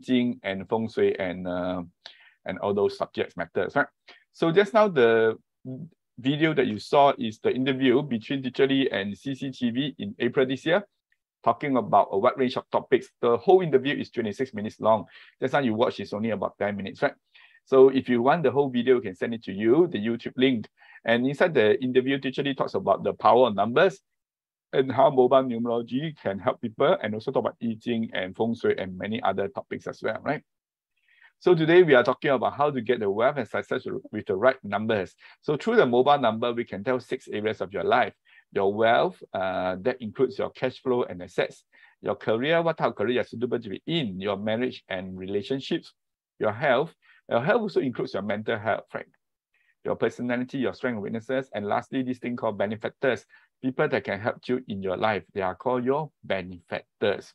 Jing and Feng Shui and all those subjects matters, right? So just now the video that you saw is the interview between Teacher Lee and CCTV in April this year, talking about a wide range of topics. The whole interview is 26 minutes long. Just now you watch is only about 10 minutes, right? So if you want the whole video, we can send it to you, the YouTube link. And inside the interview, Teacher Lee talks about the power of numbers and how mobile numerology can help people, and also talk about I Ching and Feng Shui and many other topics as well, right? So today we are talking about how to get the wealth and success with the right numbers. So through the mobile number, we can tell 6 areas of your life. Your wealth, that includes your cash flow and assets. Your career, what type of career you're suitable to be in. Your marriage and relationships. Your health. Your health also includes your mental health, right? Your personality, your strengths and weaknesses. And lastly, this thing called benefactors. People that can help you in your life. They are called your benefactors.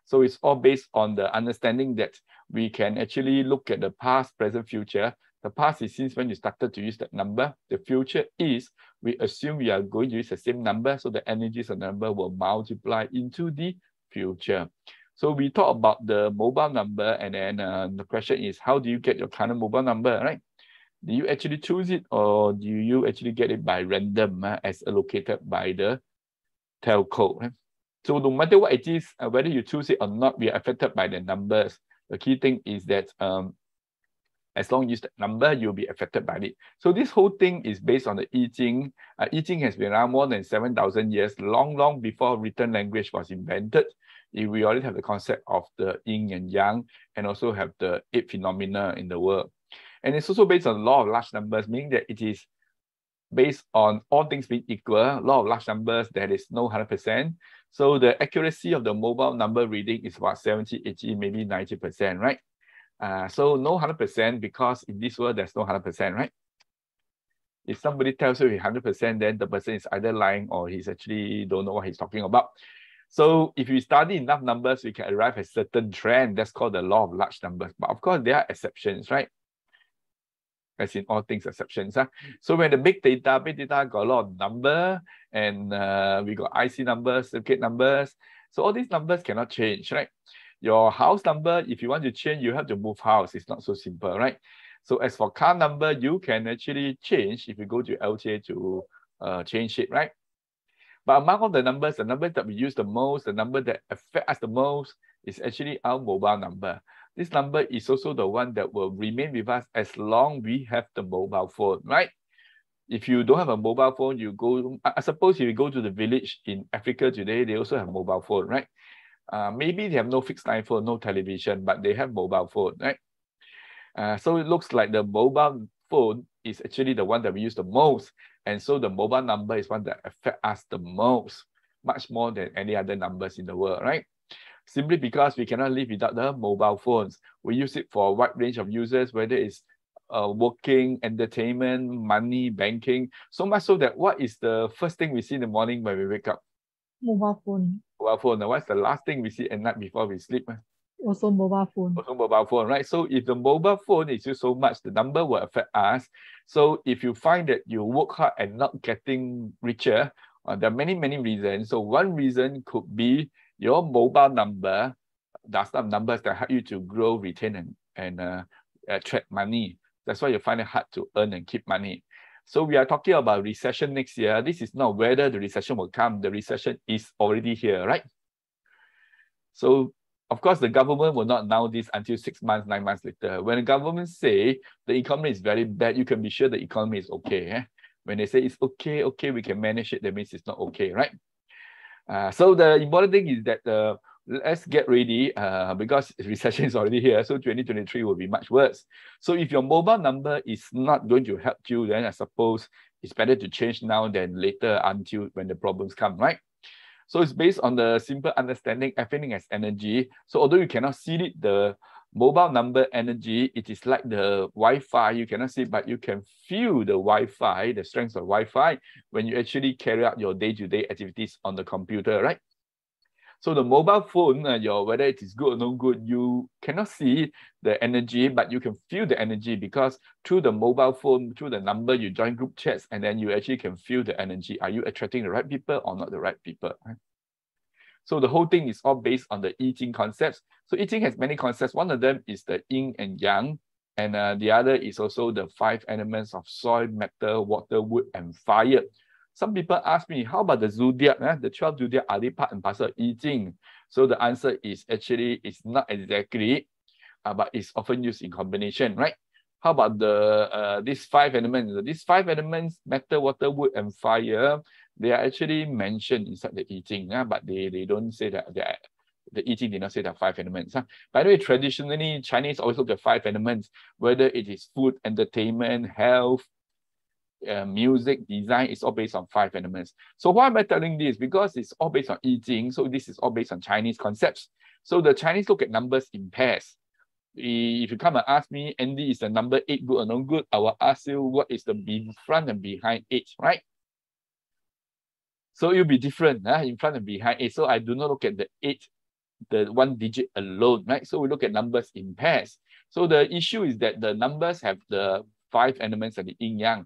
So it's all based on the understanding that we can actually look at the past, present, future. The past is since when you started to use that number. The future is we assume we are going to use the same number, so the energies of the number will multiply into the future. So we talk about the mobile number, and then the question is, how do you get your current mobile number, right? Do you actually choose it, or do you actually get it by random as allocated by the telco? Right? So no matter what it is, whether you choose it or not, we are affected by the numbers. The key thing is that as long as you use that number, you'll be affected by it. So this whole thing is based on the I Ching. I Ching has been around more than 7,000 years, long before written language was invented. We already have the concept of the yin and yang, and also have the 8 phenomena in the world. And it's also based on the law of large numbers, meaning that it is based on all things being equal, law of large numbers, there is no 100%. So the accuracy of the mobile number reading is about 70, 80, maybe 90%, right? So no 100% because in this world, there's no 100%, right? If somebody tells you he's 100%, then the person is either lying or he's actually don't know what he's talking about. So if we study enough numbers, we can arrive at a certain trend. That's called the law of large numbers. But of course, there are exceptions, right? As in all things exceptions. So when the big data got a lot of number, and we got IC numbers, circuit numbers. So all these numbers cannot change, right? Your house number, if you want to change, you have to move house. It's not so simple, right? So as for car number, you can actually change if you go to LTA to change it, right? But among all the numbers that we use the most, the number that affect us the most is actually our mobile number. This number is also the one that will remain with us as long as we have the mobile phone, right? If you don't have a mobile phone, you go, I suppose if you go to the village in Africa today, they also have mobile phone, right? Maybe they have no fixed line phone, no television, but they have mobile phone, right? So it looks like the mobile phone is actually the one that we use the most. And so the mobile number is one that affects us the most, much more than any other numbers in the world, right? Simply because we cannot live without the mobile phones. We use it for a wide range of users, whether it's working, entertainment, money, banking. So much so that what is the first thing we see in the morning when we wake up? Mobile phone. Mobile phone. Now, what's the last thing we see at night before we sleep? Also mobile phone. Also mobile phone, right? So if the mobile phone is used so much, the number will affect us. So if you find that you work hard and not getting richer, there are many reasons. So one reason could be your mobile number does not have numbers that help you to grow, retain, and attract money. That's why you find it hard to earn and keep money. So we are talking about recession next year. This is not whether the recession will come. The recession is already here, right? So of course, the government will not announce this until 6 months, 9 months later. When the government say the economy is very bad, you can be sure the economy is okay. When they say it's okay, we can manage it, that means it's not okay, right? So the important thing is that let's get ready because recession is already here. So 2023 will be much worse. So if your mobile number is not going to help you, then I suppose it's better to change now than later until when the problems come, right? So it's based on the simple understanding everything as energy. So although you cannot see it, the mobile number energy, it is like the Wi-Fi. You cannot see, but you can feel the Wi-Fi, the strength of Wi-Fi when you actually carry out your day-to-day activities on the computer, right? So the mobile phone, whether it is good or no good, you cannot see the energy, but you can feel the energy because through the mobile phone, through the number, you join group chats, and then you actually can feel the energy. Are you attracting the right people or not the right people? Right? So the whole thing is all based on the I Ching concepts. So I Ching has many concepts. One of them is the yin and yang, and the other is also the 5 elements of soil, metal, water, wood, and fire. Some people ask me, how about the zodiac? The 12 zodiac, are they part and parcel of I Ching? So the answer is actually it's not exactly, but it's often used in combination, right? How about the these 5 elements? These 5 elements, metal, water, wood, and fire, they are actually mentioned inside the I Ching, but they don't say that the I Ching did not say there are 5 elements. By the way, traditionally, Chinese always look at 5 elements, whether it is food, entertainment, health, music, design, it's all based on 5 elements. So why am I telling this? Because it's all based on I Ching, so this is all based on Chinese concepts. So the Chinese look at numbers in pairs. If you come and ask me, Andy, is the number 8 good or not good? I will ask you, what is the front and behind 8, right? So it'll be different in front and behind 8. So I do not look at the 8, the 1 digit alone, right? So we look at numbers in pairs. So the issue is that the numbers have the 5 elements of the yin yang.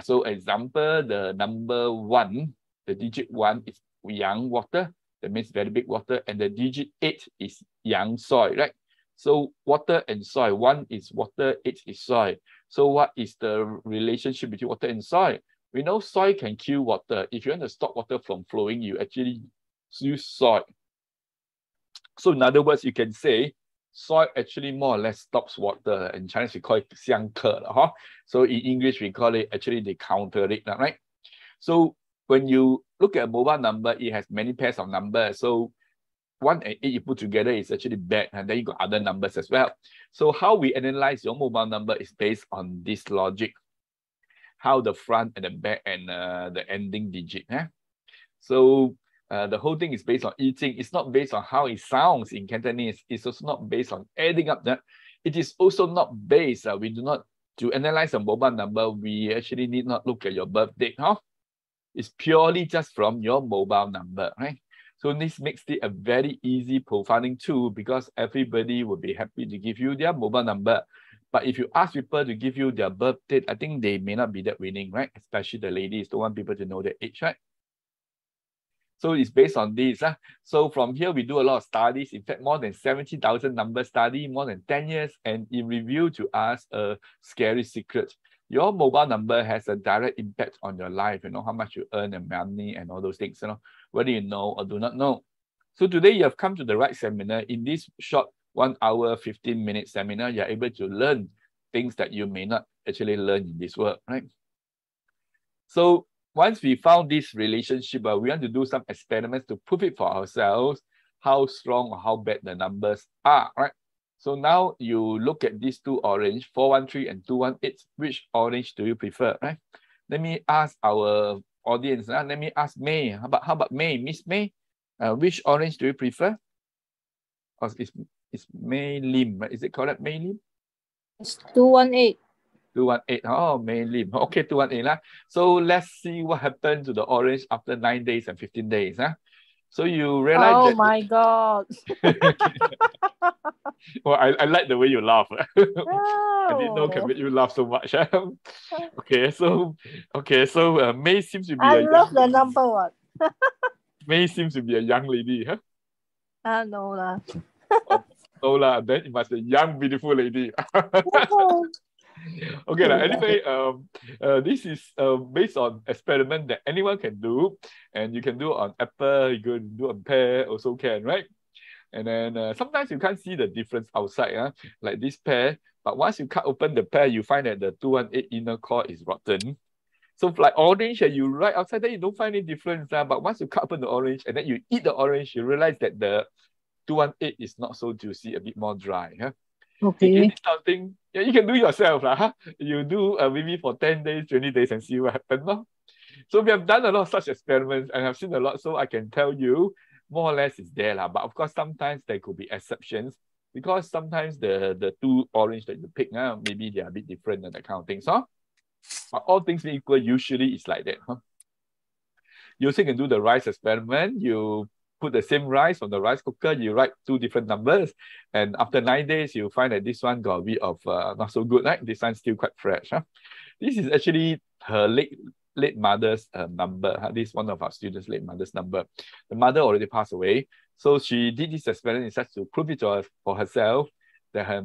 So example, the number 1, the digit 1 is yang, water. That means very big water. And the digit 8 is yang, soil, right? So water and soil, 1 is water, 8 is soil. So what is the relationship between water and soil? We know soil can kill water. If you want to stop water from flowing, you actually use soil. So in other words, you can say soil actually more or less stops water. In Chinese, we call it 相克, So in English, we call it actually they counter it, right? So when you look at a mobile number, it has many pairs of numbers. So 1 and 8 you put together is actually bad, and then you got other numbers as well. So how we analyze your mobile number is based on this logic. How the front and the back and the ending digit. So the whole thing is based on I Ching. It's not based on how it sounds in Cantonese. It's also not based on adding up that. It is also not based, we do not, to analyze a mobile number, we actually need not look at your birth date. It's purely just from your mobile number, right? So this makes it a very easy profiling tool because everybody will be happy to give you their mobile number. But if you ask people to give you their birth date, I think they may not be that willing, right? Especially the ladies don't want people to know their age, right? So it's based on this. So from here, we do a lot of studies. In fact, more than 70,000 number study, more than 10 years. And it revealed to us a scary secret. Your mobile number has a direct impact on your life, how much you earn and money and all those things, whether you know or do not know. So today you have come to the right seminar. In this short 1 hour, 15-minute seminar, you're able to learn things that you may not actually learn in this work, right? So once we found this relationship, we want to do some experiments to prove it for ourselves, how strong or how bad the numbers are, right? So now you look at these 2 orange, 413 and 218. Which orange do you prefer, right? Let me ask our audience. Let me ask May. How about May? Miss May? Which orange do you prefer? Or it's May Lim. Is it correct, May Lim? It's 218. 218. Oh, May Lim. Okay, 218. So let's see what happened to the orange after 9 days and 15 days. So you realize Oh that... my God. Well, I like the way you laugh. I didn't know Oh. can make you laugh so much. Okay, so May seems to be I love the number 1. May seems to be a young lady, No lah. No lah, then it must be a young, beautiful lady. Okay, anyway, this is based on experiment that anyone can do, and you can do on apple, you can do on pear, also can, right? And then sometimes you can't see the difference outside, like this pear, but once you cut open the pear, you find that the 218 inner core is rotten. So like orange, you right outside there, you don't find any difference, but once you cut open the orange and then you eat the orange, you realize that the 218 is not so juicy, a bit more dry. Okay. Something, yeah, you can do yourself. You do maybe for 10 days, 20 days and see what happens. So we have done a lot of such experiments and I've seen a lot, so I can tell you more or less it's there. But of course, sometimes there could be exceptions because sometimes the 2 orange that you pick, maybe they are a bit different and that kind of things. But all things being equal, usually it's like that. You also can do the rice experiment. You put the same rice on the rice cooker, you write 2 different numbers, and after 9 days, you find that this one got a bit of not so good, right? This one's still quite fresh. This is actually her leg late mother's number. This is one of our students' late mother's number. The mother already passed away. So she did this experiment in such to prove it to her, for herself that her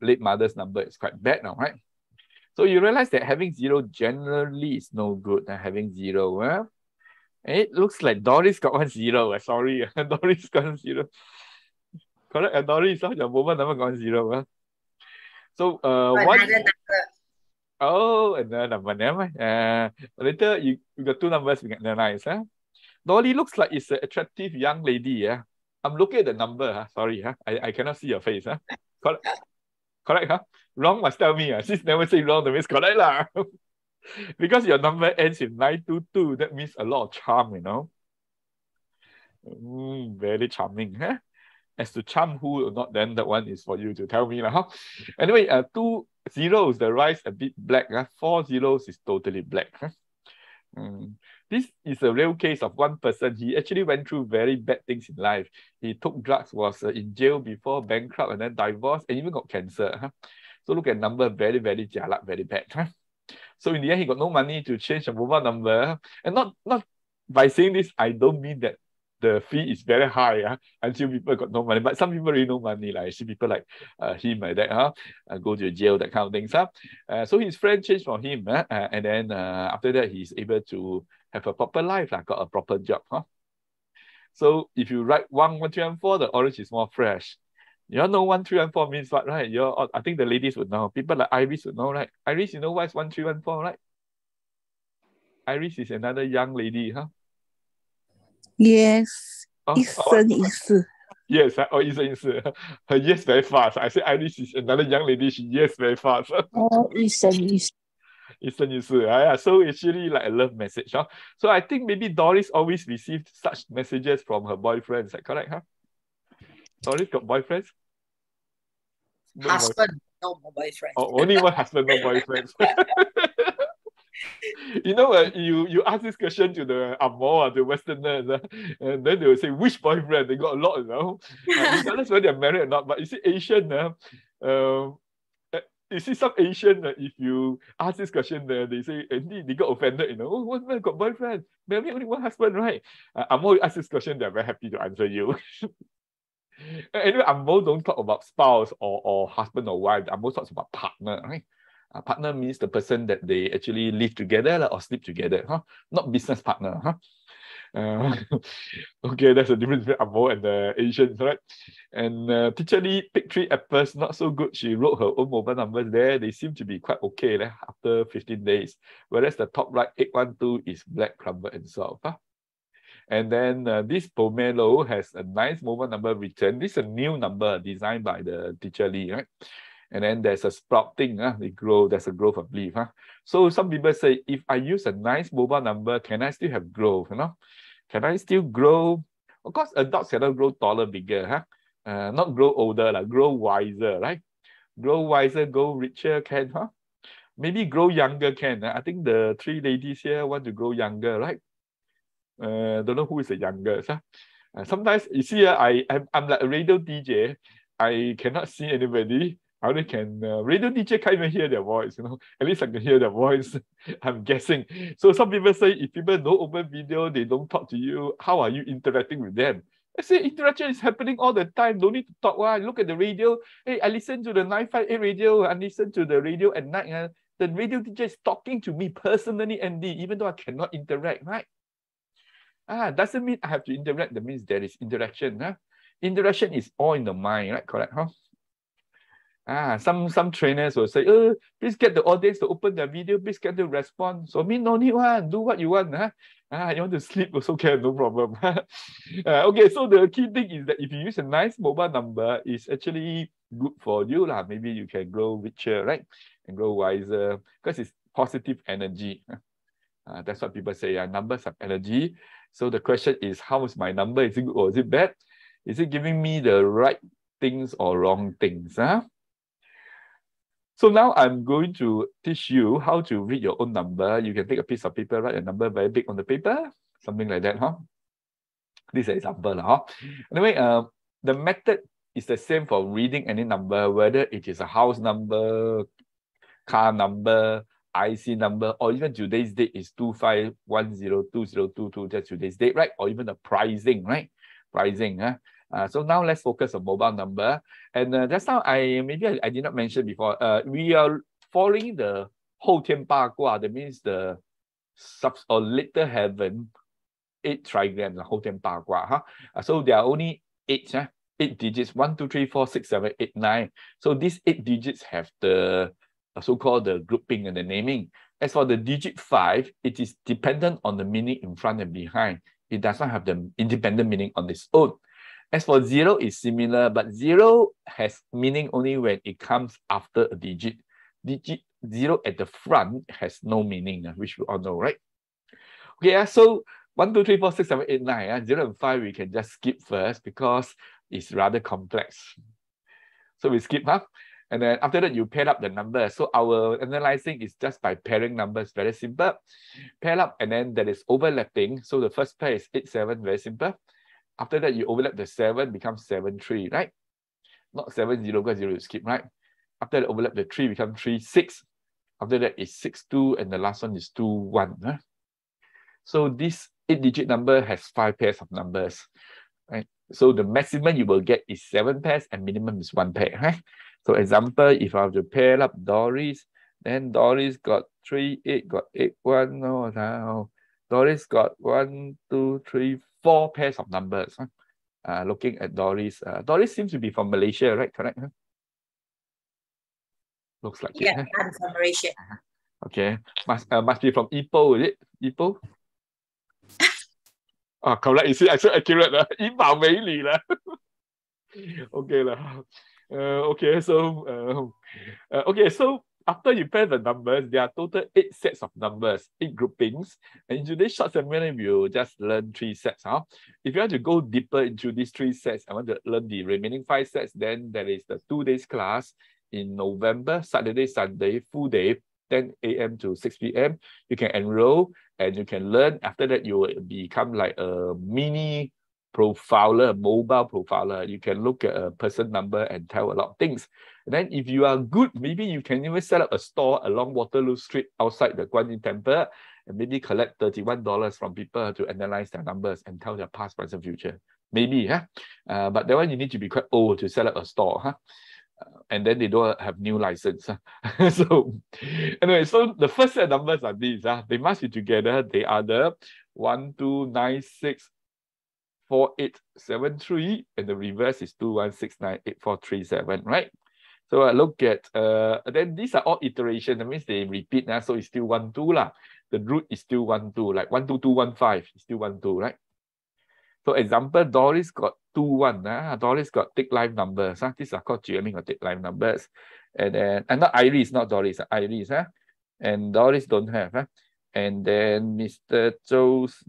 late mother's number is quite bad now, right? So you realize that having 0 generally is no good. Having 0, well, it looks like Doris got 1 0. Sorry, Doris got 1 0. Correct, Doris, your mobile number got 1 0. So another number. Oh, another number. Never mind. Later you got 2 numbers we can analyze. Dolly looks like it's an attractive young lady. Yeah, I'm looking at the number. Sorry, I cannot see your face. Correct. Correct. Wrong must tell me. She's never say wrong, that means correct lah. Because your number ends in 922. That means a lot of charm, you know. Very charming. As to charm who or not, then that one is for you to tell me. Anyway, 2 zeros, the rice a bit black. 4 zeros is totally black. This is a real case of one person. He actually went through very bad things in life. He took drugs, was in jail before, bankrupt, and then divorced, and even got cancer. So look at number, very, very jialat, very bad. So in the end, he got no money to change a mobile number. And not by saying this, I don't mean that the fee is very high until people got no money. But some people really no money. Like I see people like him like that, go to jail, that kind of things. So his friend changed for him. And then after that, he's able to have a proper life, got a proper job. So if you write 1, 1, 3, and 4, the orange is more fresh. You all know 1, 3, and 4 means what, right? I think the ladies would know. People like Iris would know, right? Iris, you know what's 1, 3, and 4, right? Iris is another young lady, Yes. Oh, 一生一世. Yes,一生一世. Her yes very fast. I say Iris is another young lady. She yes very fast. 一生一世. 一生一世. So it's really like a love message. So I think maybe Doris always received such messages from her boyfriends. Is that correct? Doris got boyfriends? No husband, no boyfriend. Oh, only one husband, no boyfriends. You know, you ask this question to the Angmo, the Westerners, and then they will say, which boyfriend? They got a lot, you know. Regardless whether they're married or not. But you see, Asian, you see some Asian, if you ask this question, they say, they got offended, you know. Oh, one man got boyfriend? Maybe only one husband, right? Angmo ask this question, they're very happy to answer you. Anyway, Angmo don't talk about spouse or husband or wife. Angmo talks about partner, right? Partner means the person that they actually live together or sleep together, not business partner. Okay, that's the difference between Angmo and the Asians, right? And Teacher Lee picked 3 apples, not so good. She wrote her own mobile numbers there. They seem to be quite okay after 15 days. Whereas the top right, 812, is black, crumbled, and soft. And then this pomelo has a nice mobile number written. This is a new number designed by the Teacher Lee, right? And then there's a sprouting, they grow, there's a growth of leaf. So some people say, if I use a nice mobile number, can I still have growth? Can I still grow? Of course, adults cannot grow taller, bigger, not grow older, grow wiser, right? Grow wiser, grow richer, can, Maybe grow younger can. I think the 3 ladies here want to grow younger, right? Don't know who is the youngest. Sometimes, you see, I'm like a radio DJ. I cannot see anybody. I only can, radio DJ can't even hear their voice, you know. At least I can hear their voice, I'm guessing. So some people say, if people don't open video, they don't talk to you, how are you interacting with them? I say, interaction is happening all the time. Don't need to talk. Look at the radio. Hey, I listen to the 958 radio. I listen to the radio at night. The radio DJ is talking to me personally, Andy, even though I cannot interact, right? Doesn't mean I have to interact. That means there is interaction. Interaction is all in the mind, right? Correct, Some trainers will say, please get the audience to open their video, please get to respond. So me no need one, do what you want. You want to sleep also can, no problem. Okay, so the key thing is that if you use a nice mobile number, it's actually good for you. Maybe you can grow richer, right? And grow wiser, because it's positive energy. That's what people say, numbers have energy. So the question is, how is my number? Is it good or is it bad? Is it giving me the right things or wrong things? So now I'm going to teach you how to read your own number. You can take a piece of paper, write a number very big on the paper, something like that. This is an example. Anyway, the method is the same for reading any number, whether it is a house number, car number, IC number, or even today's date is 25102022, that's today's date, right? Or even the pricing, right? Pricing. So now let's focus on mobile number. And just now I did not mention before, we are following the 后天八卦, that means the subs or later heaven 8 trigrams, the 后天八卦. So there are only 8 digits, 1, 2, 3, 4, 6, 7, 8, 9. So these 8 digits have the so-called the grouping and the naming. As for the digit 5, it is dependent on the meaning in front and behind. It does not have the independent meaning on its own. As for 0, it's similar, but 0 has meaning only when it comes after a digit. Digit 0 at the front has no meaning, which we all know, right? Okay, so 1, 2, 3, 4, 6, 7, 8, 9. 0 and 5 we can just skip first because it's rather complex. So we skip, and then after that, you pair up the numbers. So our analyzing is just by pairing numbers, very simple. Pair up, and then there is overlapping. So the first pair is 8, 7, very simple. After that, you overlap the 7, becomes 7, 3, right? Not 7, 0, because 0 you skip, right? After that, overlap the 3, become 3, 6. After that is 6, 2, and the last one is 2, 1. So this 8-digit number has 5 pairs of numbers, right? So the maximum you will get is 7 pairs and minimum is 1 pair, right? So example, if I have to pair up Doris, then Doris got 3, 8, got 8, 1. No, now Doris got 1, 2, 3, 4 pairs of numbers. Looking at Doris, Doris seems to be from Malaysia, right? Correct? Looks like yeah, it. I'm from Malaysia. Okay, must be from Ipoh, is it? Ipoh? Correct. You see, I'm so accurate. 以貌美女了。Okay lah. Okay, so after you pair the numbers, there are total 8 sets of numbers, 8 groupings. And in today's short seminar, we'll just learn 3 sets. If you want to go deeper into these 3 sets, I want to learn the remaining 5 sets, then there is the 2 days class in November, Saturday, Sunday, full day, 10 a.m. to 6 p.m. You can enroll and you can learn. After that, you will become like a mini profiler, mobile profiler. You can look at a person number and tell a lot of things. And then if you are good, maybe you can even set up a store along Waterloo Street outside the Guan Yin Temple and maybe collect $31 from people to analyze their numbers and tell their past, present, future. Maybe, but that one you need to be quite old to set up a store, and then they don't have new license. So anyway, so the first set of numbers are these. They must be together. They are the 1, 2, 9, 6, 4, 8, 7, 3, and the reverse is 2, 1, 6, 9, 8, 4, 3, 7, right? So I look at, then these are all iterations. That means they repeat, so it's still 1, 2 lah. The root is still 1, 2, like 1, 2, 2, 1, 5, it's still 1, 2, right? So example, Doris got 2, 1. Doris got take live numbers. These are called jamming or take live numbers. And then, and not Iris, not Doris, Iris. And Doris don't have. And then Mr.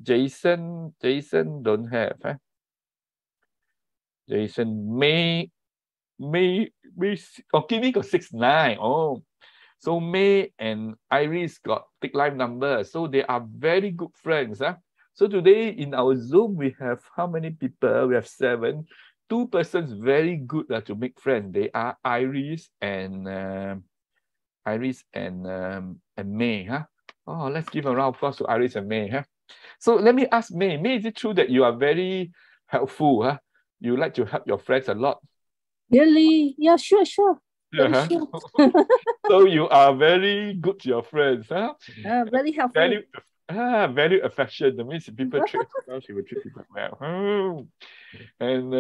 Jason don't have. Jason May, Kimi got 6, 9. Oh, so May and Iris got take live numbers. So they are very good friends. So today in our Zoom, we have how many people? We have 7. 2 persons very good to make friends. They are Iris and May. Oh, let's give a round of applause to Iris and May. So let me ask May. May, is it true that you are very helpful? You like to help your friends a lot? Really? Yeah, sure. Very sure. So you are very good to your friends, very helpful. Very affection. That means people treat well, she will treat people well. And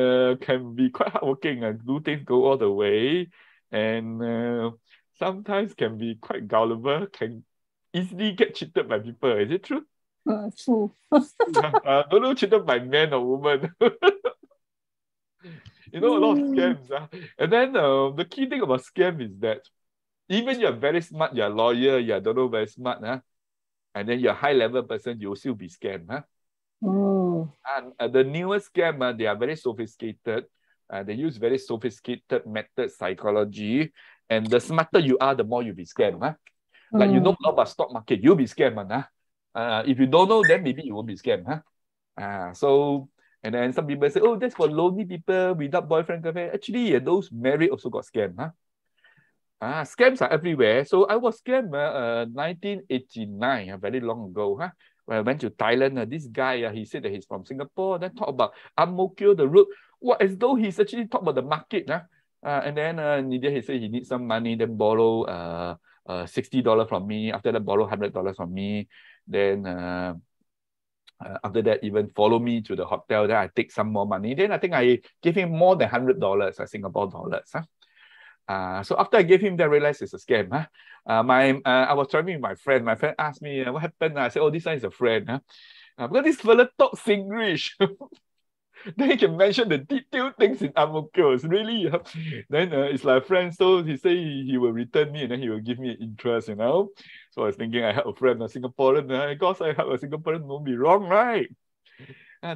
can be quite hardworking and do things go all the way. And sometimes can be quite gullible, can easily get cheated by people. Is it true? True. Don't know cheated by men or women. You know, a lot of scams. And then the key thing about scam is that even you're very smart, you're a lawyer, you don't know very smart, and then you're a high-level person, you'll still be scammed. And the newest scam, they are very sophisticated. They use very sophisticated methods, psychology. And the smarter you are, the more you'll be scammed. Like you know a lot about stock market, you'll be scammed. If you don't know, then maybe you won't be scammed. So, and then some people say, oh, that's for lonely people without boyfriend, girlfriend. Actually, those married also got scammed. Scams are everywhere. So I was scammed 1989, very long ago. When I went to Thailand, this guy, he said that he's from Singapore, then talk about Ang Mo Kio, the road. What, as though he's actually talk about the market. And then he said he needs some money, then borrow $60 from me. After that, borrow $100 from me. Then after that, even follow me to the hotel. Then I take some more money. Then I think I gave him more than $100, Singapore dollars. So after I gave him that, I realized it's a scam. I was traveling with my friend. My friend asked me, what happened? I said, oh, this one is a friend. Because this fella talks Singlish. Then he can mention the detailed things in Ang Mo Kio. It's really, then it's like a friend. So he say he will return me and then he will give me interest, So I was thinking I have a friend, a Singaporean. Because I have a Singaporean, won't be wrong, right?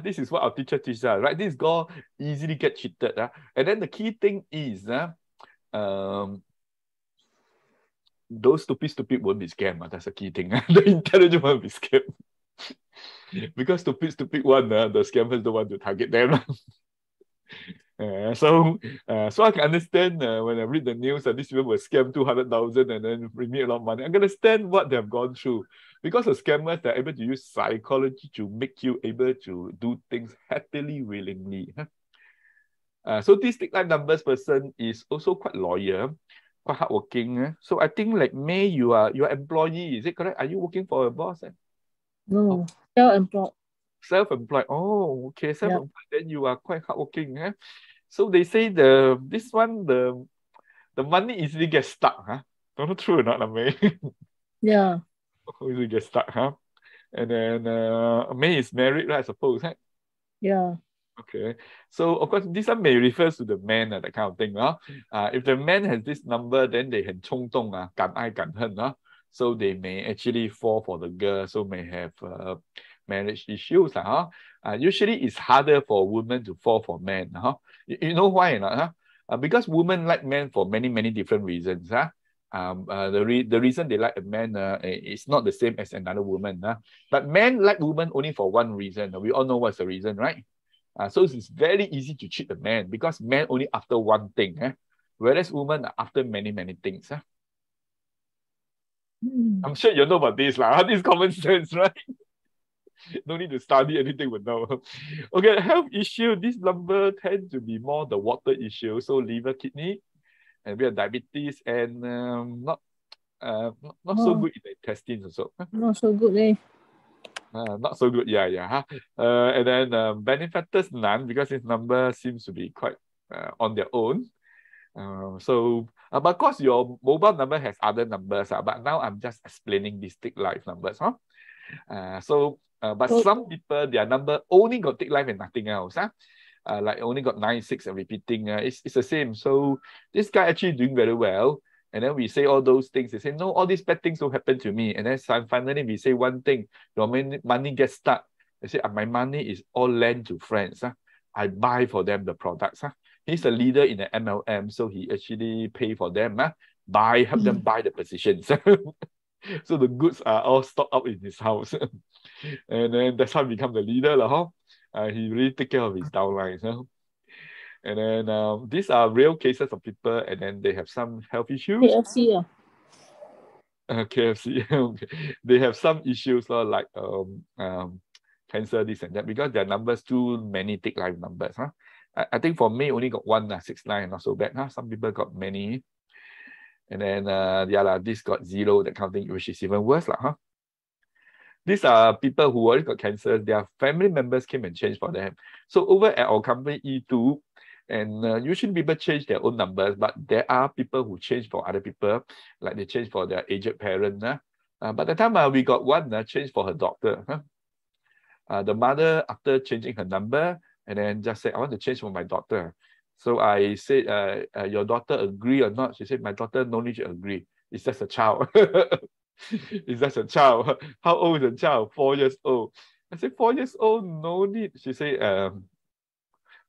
This is what our teacher teaches us, right? This girl easily get cheated. And then the key thing is, those stupid won't be scammed. That's the key thing. The intelligent won't be scammed. Because stupid one, the scammers don't want to target them. So I can understand when I read the news that these people were scammed 200,000 and then bring me a lot of money. I can understand what they have gone through. Because the scammers, they're able to use psychology to make you able to do things happily, willingly. So this Tick Life Numbers person is also quite loyal, quite hardworking. So I think like May, you are employee, is it correct? Are you working for a boss? No, self-employed. Self-employed. Oh, okay, self-employed. Yeah. Then you are quite hardworking. So they say the money easily gets stuck. Don't know true or not, May? Yeah. Easily gets stuck. And then May is married, right? I suppose. Yeah. Okay, so of course this one may refers to the man, that kind of thing. If the man has this number, then they 很冲动, 敢爱敢恨, so they may actually fall for the girl, so may have marriage issues. Usually it's harder for women to fall for men. You know why or not? Because women like men for many different reasons. The reason they like a man is not the same as another woman. But men like women only for one reason. We all know what's the reason, right? So it's very easy to cheat a man because men only after one thing, whereas women are after many things. I'm sure you know about this. This is common sense, right? No need to study anything but know. Okay, health issue, this number tend to be more the water issue. So liver, kidney, and we have diabetes and not so good in the intestines also. Not so good, eh? Not so good, yeah. And then benefactors, none, because this number seems to be quite on their own. But of course, your mobile number has other numbers, but now I'm just explaining these Tick Life numbers. But some people, their number only got Tick Life and nothing else. Like only got 96 and repeating. It's the same. So this guy actually doing very well. And then we say all those things. They say, no, all these bad things will happen to me. And then finally we say one thing, your money gets stuck. They say, my money is all lent to friends. I buy for them the products. He's a leader in the MLM, so he actually pay for them. Help them buy the positions. So the goods are all stocked up in his house. And then that's how he become the leader. He really take care of his downlines. And then these are real cases of people, and then they have some health issues. KFC, KFC. Okay. They have some issues like cancer, this and that, because their numbers too many Tick Life numbers. I think for me only got one, 69, not so bad. Some people got many. And then this got 0, that kind of thing, which is even worse. These are people who already got cancer. Their family members came and changed for them. So over at our company E2, and usually people change their own numbers, but there are people who change for other people, like they change for their aged parent. But the time we got one change for her doctor. The mother, after changing her number, and then just said, I want to change for my daughter. So I said, your daughter agree or not? She said, my daughter no need to agree. It's just a child. It's just a child. How old is the child? 4 years old. I said, 4 years old, no need. She said,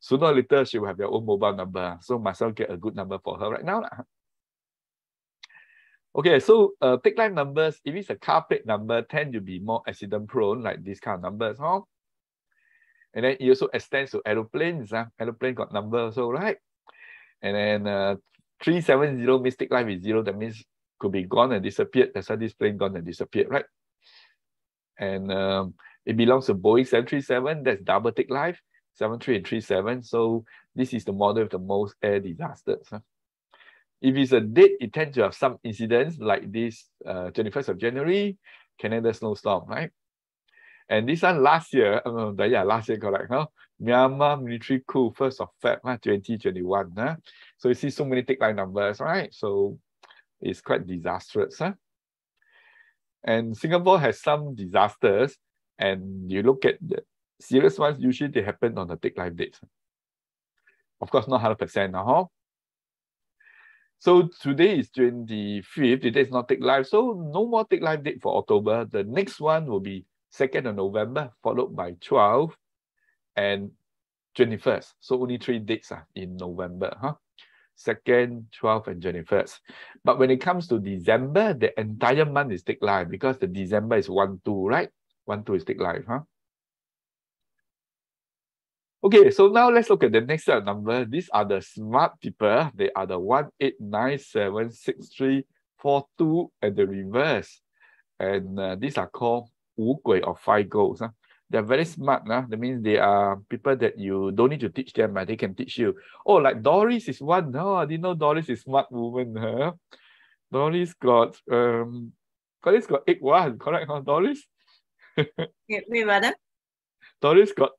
sooner or later, she will have their own mobile number. So myself get a good number for her right now. Okay, so Tick Life numbers, if it's a car plate number, tend to be more accident prone, like these kind of numbers. And then it also extends to aeroplanes. Aeroplane got number also, right? And then 370 means take life is 0. That means could be gone and disappeared. That's why this plane gone and disappeared, right? And it belongs to Boeing 737. That's double take life, 73 and 37. So this is the model with the most air disasters. Huh? If it's a date, it tends to have some incidents like this 21st of January, Canada snowstorm, right? And this one last year, last year, correct, huh? Myanmar military coup, 1st of Feb, 2021. Huh? So you see so many take line numbers, right? So it's quite disastrous. Huh? And Singapore has some disasters, and you look at the serious ones, usually they happen on the take life dates. Of course, not 100% now. Huh? So today is 25th, today is not take life, so no more take life date for October. The next one will be 2nd of November, followed by 12th and 21st. So only 3 dates in November, huh? 2nd, 12th, and 21st. But when it comes to December, the entire month is take life because the December is 1-2, right? 1-2 is take life, huh? Okay, so now let's look at the next set of numbers. These are the smart people. They are the 1, 8, 9, 7, 6, 3, 4, 2, and the reverse. And these are called 五鬼 or 5 goals. Huh? They're very smart. Huh? That means they are people that you don't need to teach them, but they can teach you. Oh, like Doris is one. Oh, I didn't know Doris is smart woman. Huh? Doris got 8-1, correct, huh, Doris? Wait, madam? Doris got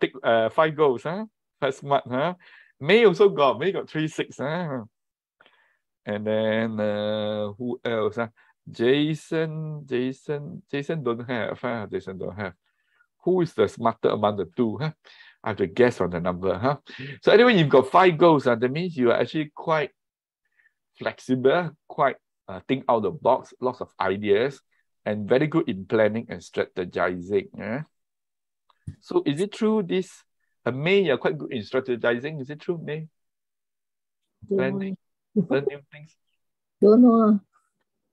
5 goals, huh? That's smart, huh? May also got 3-6, huh? And then who else? Huh? Jason don't have, huh? Jason don't have. Who is the smarter among the two? Huh? I have to guess on the number, huh? So anyway, you've got 5 goals, that means you are actually quite flexible, quite think out the box, lots of ideas, and very good in planning and strategizing. Yeah? So is it true this, May, you're quite good in strategizing? Is it true, May? Planning, learn new things? Don't know.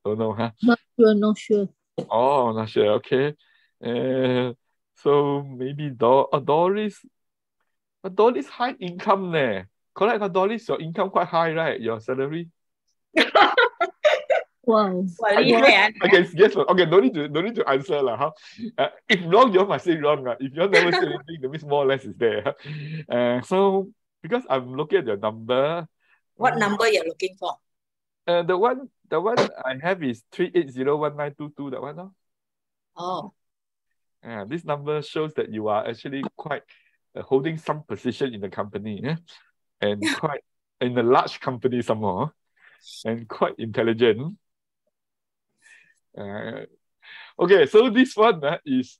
Don't know, huh? Not sure. Oh, not sure, okay. So maybe Doris, but Doris high income leh. Correct, Doris, your income quite high, right? Your salary? Wow. Okay, yes, okay, no need to answer lah. Huh? If wrong, you all must say wrong. If you all never say anything, that means more or less is there. So because I'm looking at your number. What number you're looking for? The one I have is 3801922. That one, no? Oh. This number shows that you are actually quite holding some position in the company, and quite in a large company some more, and quite intelligent. Okay, so this one is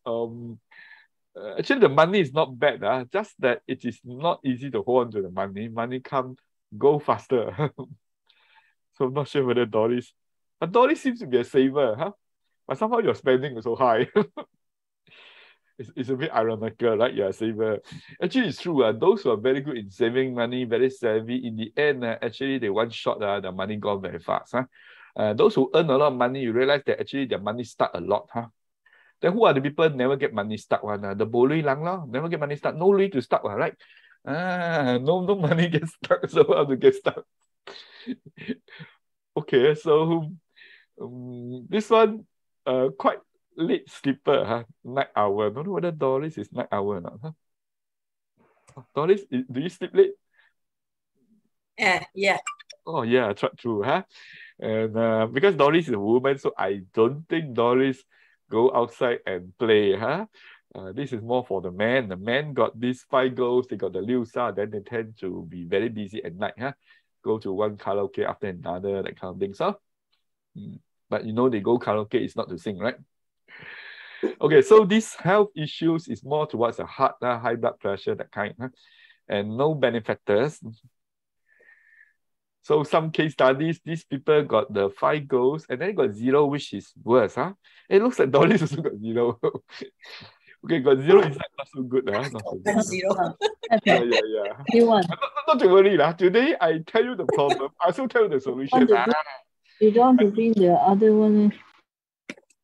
actually the money is not bad, just that it is not easy to hold on to the money. Money come go faster. So I'm not sure whether Doris, but Doris seems to be a saver, huh? But somehow your spending is so high. It's a bit ironical, right? You're a saver. Actually, it's true. Those who are very good in saving money, very savvy, in the end, actually, they one shot, the money gone very fast. Huh? Those who earn a lot of money, you realize that actually their money stuck a lot. Huh? Then who are the people never get money stuck? The Bolui Lang, never get money stuck. No way to stuck, right? No money gets stuck, so how to get stuck? Okay, so this one, quite late sleeper, huh? Night owl. Don't know whether Doris is night owl or not. Huh? Doris, do you sleep late? Yeah. Oh yeah, I tried to, huh? And because Doris is a woman, so I don't think Doris go outside and play, huh? This is more for the men. The men got these 5 goals, they got the liu sa, then they tend to be very busy at night, huh? Go to one karaoke after another, that kind of thing. So, but you know, they go karaoke is not to sing, right? Okay, so these health issues is more towards the heart, high blood pressure, that kind, huh? And no benefactors. So some case studies, these people got the 5 goals and then got 0, which is worse, huh? It looks like Doris also got 0. Okay, got 0 is not so good, huh? Not so good. 0. Yeah. Not to worry, today I tell you the problem, I also tell you the solution. You don't want to bring the other one.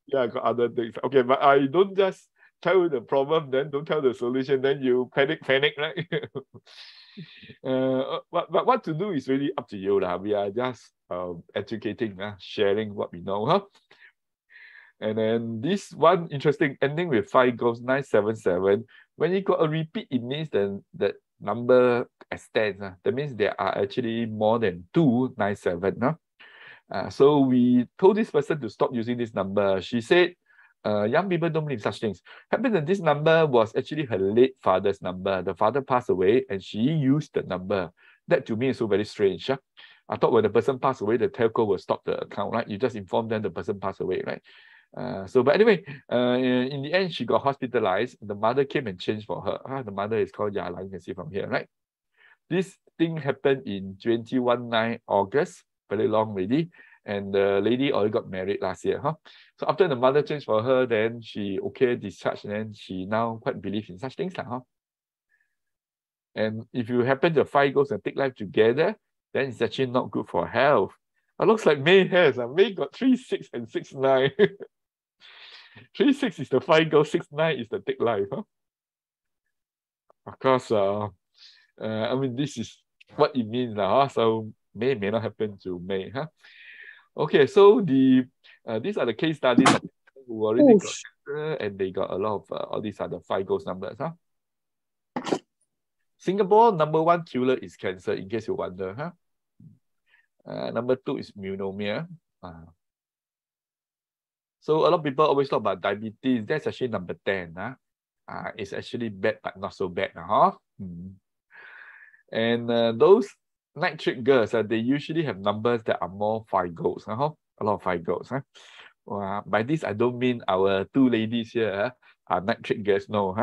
Yeah, I got other things. Okay, but I don't just tell you the problem, then don't tell the solution, then you panic, right? But what to do is really up to you. We are just educating, sharing what we know. Huh? And then this one interesting ending with 5 goes 977. When you got a repeat, it means then that number extends. That means there are actually more than 297. So we told this person to stop using this number. She said, young people don't believe such things. Happened that this number was actually her late father's number. The father passed away and she used the number. That to me is so very strange. I thought when the person passed away, the telco will stop the account, right? You just inform them the person passed away, right? But anyway, in the end, she got hospitalized. The mother came and changed for her. The mother is called Yala, you can see from here, right? This thing happened in 21/9 August, very long already. And the lady already got married last year. So after the mother changed for her, then she discharged, and then she now quite believes in such things. And if you happen to 5 goals and take life together, then it's actually not good for health. It looks like May has. May got 3, 6, and 6, 9. 3, 6 is the 5 goals, 6, 9 is the take life. Of course, I mean, this is what it means. So may not happen to May. Okay, so these are the case studies of people who already got cancer, and they got a lot of all these are the 5 goals numbers. Singapore, number 1 killer is cancer, in case you wonder. Number 2 is pneumonia. So a lot of people always talk about diabetes. That's actually number 10. It's actually bad, but not so bad. And those night girls, they usually have numbers that are more 5 goals. A lot of 5 goals. By this, I don't mean our 2 ladies here are night girls. No.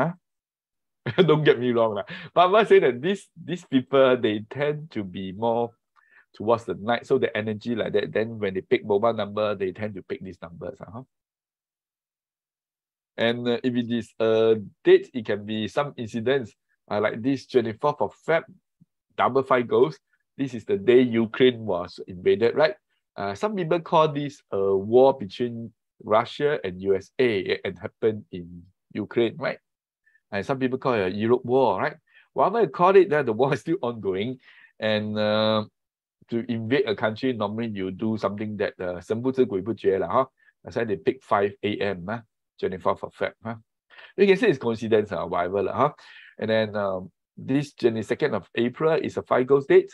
Don't get me wrong. But I must say that these people, they tend to be more towards the night. So the energy like that, then when they pick mobile number, they tend to pick these numbers. And if it is a date, it can be some incidents like this 24th of Feb, double 5 goals. This is the day Ukraine was invaded, right? Some people call this a war between Russia and USA and happened in Ukraine, right? And some people call it a Europe war, right? Whatever you call it, the war is still ongoing. And to invade a country, normally you do something that 神不知鬼不觉 That's why they pick 5 a.m. 24th of Feb. You can say it's coincidence, whatever. And then this 22nd of April is a 5 goals date.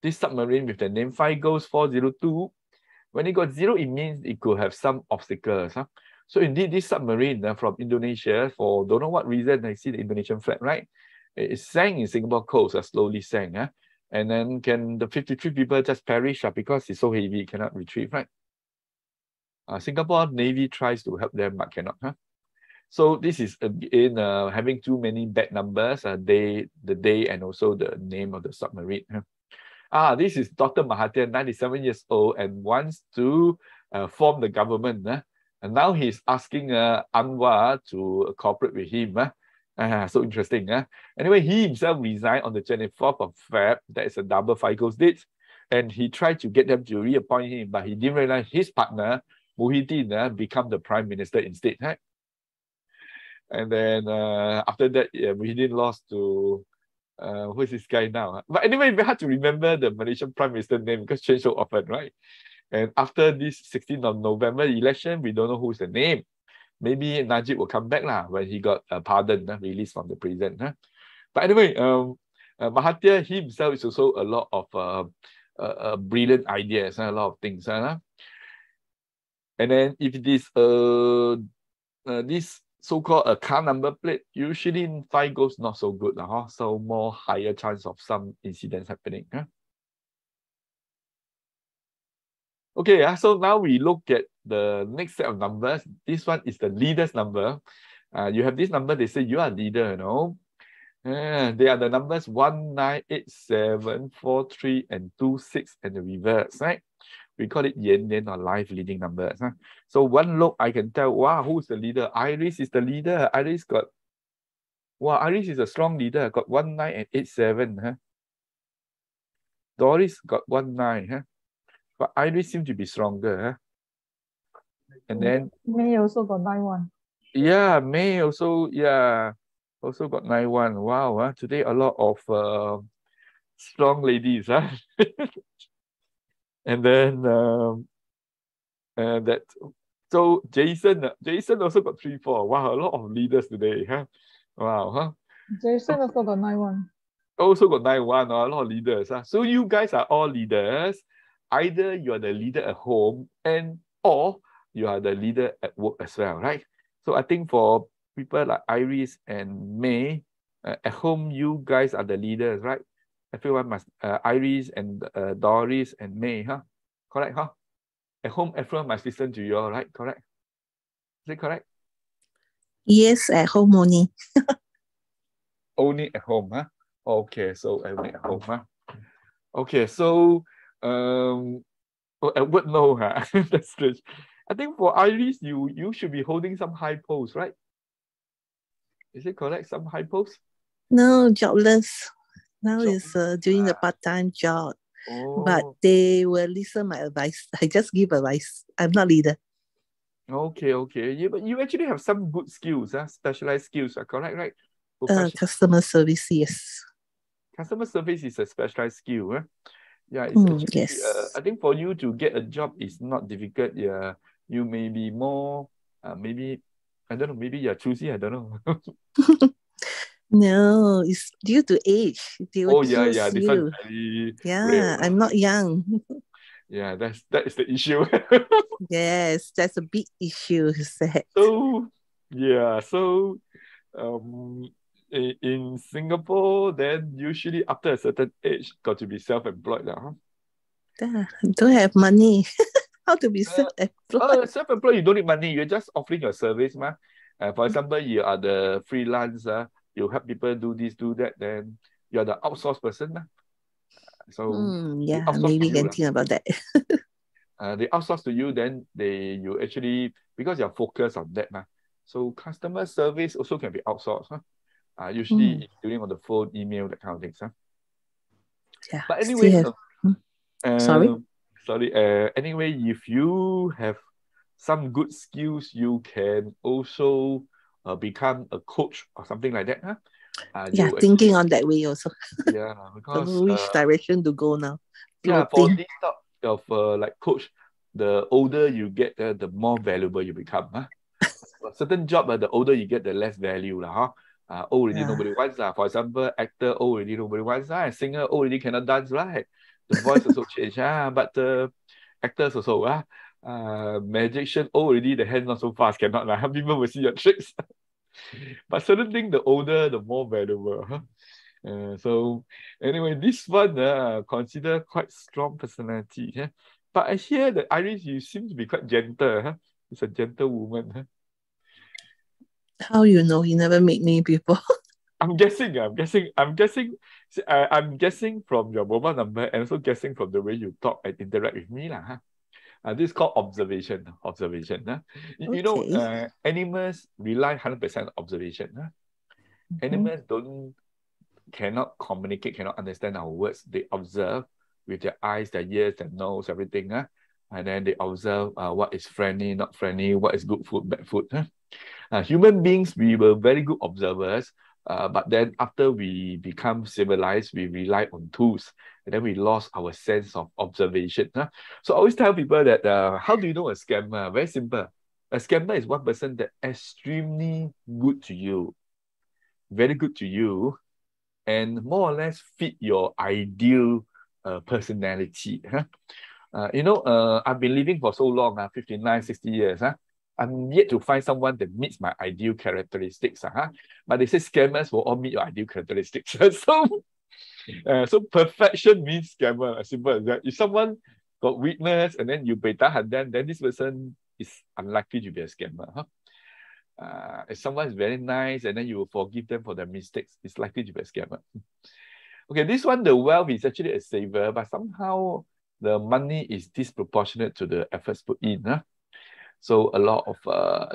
This submarine with the name 5 goals 402. When it got 0, it means it could have some obstacles. So indeed, this submarine from Indonesia, for don't know what reason, I see the Indonesian flag, right? It sank in Singapore coast, slowly sank. And then can the 53 people just perish because it's so heavy, it cannot retrieve, right? Singapore Navy tries to help them, but cannot. So this is again having too many bad numbers, the day, and also the name of the submarine. This is Dr. Mahathir, 97 years old, and wants to form the government. And now he's asking Anwar to cooperate with him. So interesting. Anyway, he himself resigned on the 24th of Feb. That is a double 5 goals date. And he tried to get them to reappoint him, but he didn't realize his partner, Muhyiddin, become the prime minister instead. And then after that, Muhyiddin lost to, who is this guy now? But anyway, it's very hard to remember the Malaysian prime minister name because changed so often, right? And after this 16th of November election, we don't know who's the name. Maybe Najib will come back when he got pardoned, released from the prison. But anyway, Mahathir himself is also a lot of brilliant ideas, a lot of things. And then if it is this so-called a car number plate, usually 5 goals not so good, so more higher chance of some incidents happening. Okay, so now we look at the next set of numbers. This one is the leader's number. You have this number, they say you are leader, they are the numbers 1, 9, 8, 7, 4, 3, and 2, 6, and the reverse, right? We call it Yan Yan or life leading numbers. So one look, I can tell, wow, who's the leader? Iris is the leader. Iris is a strong leader. Got 1, 9, and 8, 7. Doris got 1, 9. But Iris seems to be stronger. And then May also got 9, 1. Yeah, May also, also got 9, 1. Wow, today a lot of strong ladies, huh? And then that so Jason also got 3-4. Wow, a lot of leaders today, huh? Wow, huh? Jason also got 9-1. Also got 9-1, a lot of leaders. Huh? So you guys are all leaders. Either you are the leader at home or you are the leader at work as well, right? So I think for people like Iris and May, at home, you guys are the leaders, right? Everyone must, Iris and Doris and May, huh? Correct, huh? At home, everyone must listen to you all, right? Correct? Is it correct? Yes, at home only. Only at home, huh? Okay, so only at home, huh? Okay, so at work, no, huh? That's good. I think for Iris, you should be holding some high posts, right? Is it correct? Some high posts? No, jobless. Now Jobless, is doing the part-time job. Oh, But they will listen my advice. I just give advice. I'm not leader. okay. But you actually have some good skills, specialized skills, correct, right? Customer service, yes. Customer service is a specialized skill, huh? Yeah, it's actually, yes. I think for you to get a job is not difficult. Yeah, you may be more, maybe, I don't know, maybe you're choosy, I don't know. No, it's due to age. They will Yeah, choose this you. one's very Yeah, real. I'm not young. Yeah, that is the issue. Yes, that's a big issue. So, yeah, so in Singapore, then usually after a certain age, got to be self-employed, huh? Don't have money. How to be self-employed? Self-employed, you don't need money. You're just offering your service, ma. For example, you are the freelancer. You help people do this, do that. Then you are the outsourced person, ma. So yeah, maybe can think about that. They outsource to you, then you actually, because you're focused on that, ma. So customer service also can be outsourced, huh? Usually including on the phone, email, that kind of things, huh? Yeah. But anyway, sorry. Anyway, if you have some good skills, you can also become a coach or something like that, huh? Thinking on that way also. Yeah, because which direction to go now? Yeah, for this type of like coach, the older you get, the more valuable you become, huh? A certain job, the older you get, the less value, huh? Old already nobody wants, For example, actor old already nobody wants, singer old already cannot dance, right? The voice also change, but actors also, magician old already, the hands not so fast, cannot, people will see your tricks. But certain thing, the older, the more valuable, huh? So anyway, this one consider quite strong personality. Huh? But I hear that Iris, you seem to be quite gentle. Huh? It's a gentle woman. Huh? How you know he never meet me before? I'm guessing from your mobile number and also guessing from the way you talk and interact with me. Huh? This is called observation. Huh? Okay. You know, animals rely 100% on observation. Huh? Animals cannot communicate, cannot understand our words. They observe with their eyes, their ears, their nose, everything. And then they observe what is friendly, not friendly, what is good food, bad food. Human beings, we were very good observers. But then after we become civilized, we rely on tools. And then we lost our sense of observation. So I always tell people that, how do you know a scammer? Very simple. A scammer is one person that extremely good to you, very good to you, and more or less fit your ideal personality. I've been living for so long, 59, 60 years. I'm yet to find someone that meets my ideal characteristics. But they say scammers will all meet your ideal characteristics. So perfection means scammer, as simple as that. If someone got weakness and then you tahan them, then this person is unlikely to be a scammer. If someone is very nice and then you will forgive them for their mistakes, it's likely to be a scammer. Okay, this one, the wealth is actually a saver, but somehow the money is disproportionate to the efforts put in. So a lot of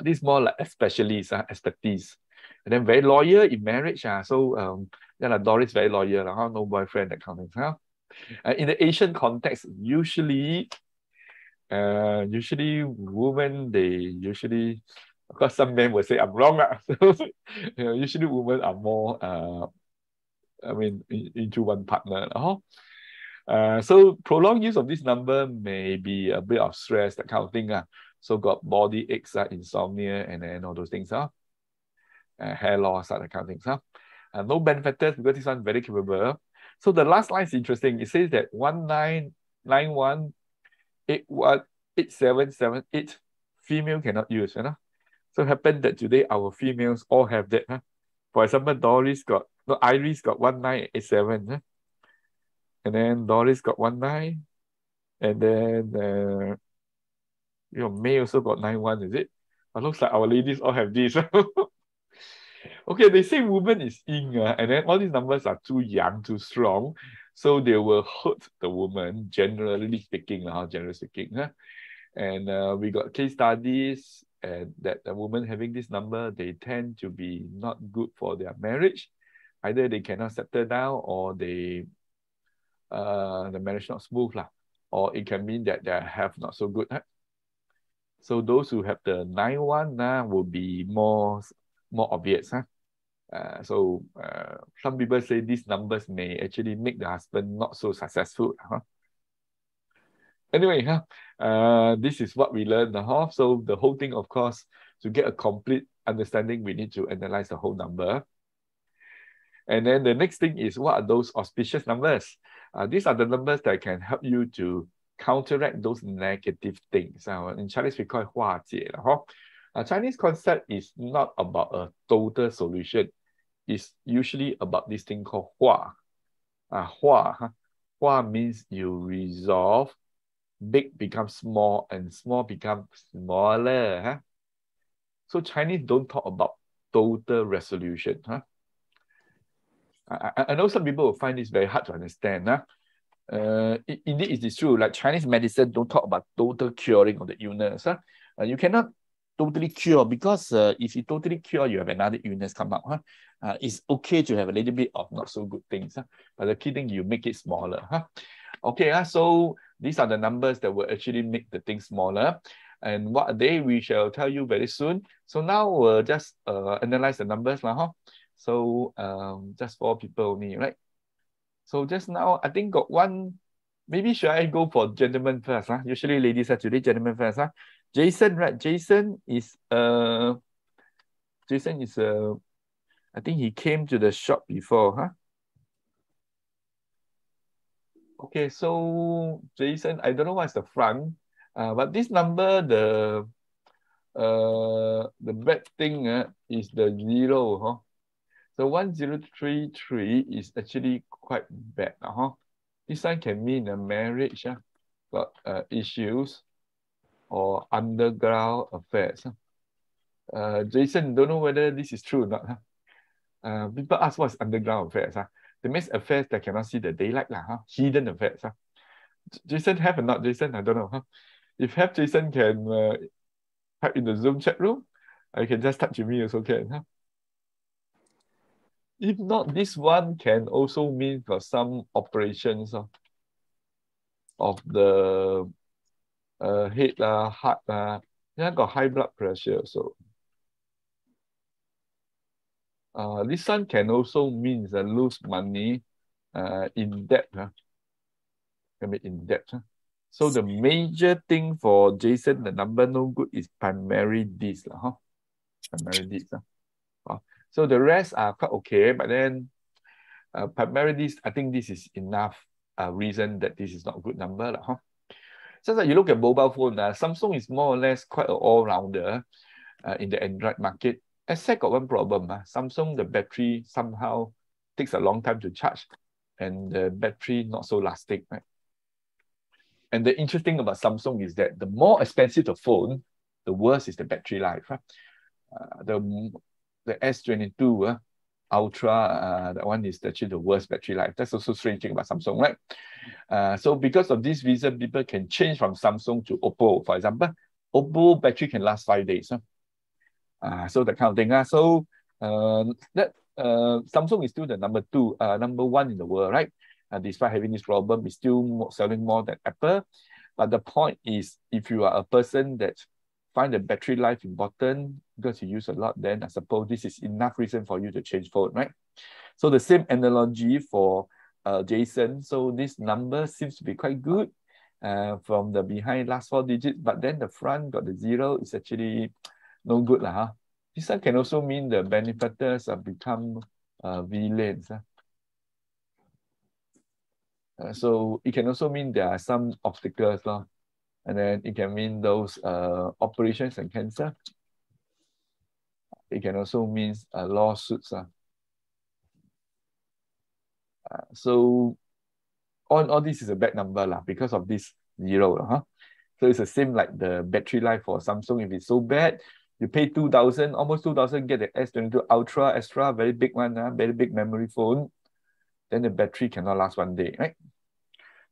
this more like expertise. And then very loyal in marriage. So Doris very loyal, no boyfriend, that kind of thing. In the Asian context, usually women, of course, some men will say I'm wrong. So usually women are more into one partner. So prolonged use of this number may be a bit of stress, that kind of thing. So got body aches, insomnia, and then all those things. Hair loss, that kind of things. No benefactors because this one very capable. So the last line is interesting. It says that 1991818778 female cannot use. So it happened that today our females all have that. For example, Iris got 1987. And then Doris got 19. And then May also got 91, is it? It looks like our ladies all have this. Okay, they say woman is yin, and then all these numbers are too young, too strong, so they will hurt the woman, generally speaking. And we got case studies and that the woman having this number, they tend to be not good for their marriage. Either they cannot settle down, or the marriage not smooth, or it can mean that their health not so good. So those who have the 91 will be more obvious. So some people say these numbers may actually make the husband not so successful. Anyway, this is what we learned. So the whole thing, of course, to get a complete understanding, we need to analyze the whole number. And then the next thing is, what are those auspicious numbers? These are the numbers that can help you to counteract those negative things. In Chinese, we call it 化解. Chinese concept is not about a total solution. It's usually about this thing called 化. 化 means you resolve, big becomes small, and small becomes smaller. So Chinese don't talk about total resolution. I know some people will find this very hard to understand. Indeed, it is true. Like Chinese medicine don't talk about total curing of the illness. You cannot totally cure, because if you totally cure, you have another illness come out. It's okay to have a little bit of not so good things, but the key thing, you make it smaller. Okay, so these are the numbers that will actually make the thing smaller. And what are they? We shall tell you very soon. So now we'll just analyze the numbers. So just 4 people only, right? So just now, I think got one. Maybe should I go for gentlemen first? Usually ladies are today, gentlemen first. Jason, right? Jason is I think he came to the shop before, Okay, so Jason, I don't know what's the front, but this number, the bad thing is the 0, So 1033 is actually quite bad. This one can mean a marriage, got issues, or underground affairs. Jason, don't know whether this is true or not. People ask what's underground affairs. That means affairs that cannot see the daylight, hidden affairs. Jason have or not, Jason? I don't know. If have, Jason can type in the Zoom chat room. I can just touch me also can. If not, this one can also mean for some operations of the head, heart. Got high blood pressure. So this one can also mean lose money, in debt. Can be in debt. So the major thing for Jason, the number no good, is primary this. Primary this. So the rest are quite okay, but then primarily this, I think this is enough reason that this is not a good number. Just like you look at mobile phone, Samsung is more or less quite an all-rounder in the Android market. Except got one problem. Samsung, the battery somehow takes a long time to charge, and the battery not so lasting. Right? And the interesting about Samsung is that the more expensive the phone, the worse is the battery life. The S22 Ultra, that one is actually the worst battery life. That's also strange thing about Samsung, right? So because of this reason, people can change from Samsung to Oppo. For example, Oppo battery can last 5 days. So that kind of thing. So Samsung is still the number 1 in the world, right? Despite having this problem, it's still selling more than Apple. But the point is, if you are a person that find the battery life important because you use a lot, then I suppose this is enough reason for you to change phone, right? So the same analogy for Jason. So this number seems to be quite good from the behind last 4 digits, but then the front got the 0 is actually no good. Huh? This one can also mean the benefactors have become villains. So it can also mean there are some obstacles. And then it can mean those operations can cancel. It can also mean lawsuits. So all this is a bad number because of this 0. So it's the same like the battery life for Samsung. If it's so bad, you pay 2,000, almost 2,000, get the S22 Ultra, extra, very big one, very big memory phone. Then the battery cannot last 1 day, right?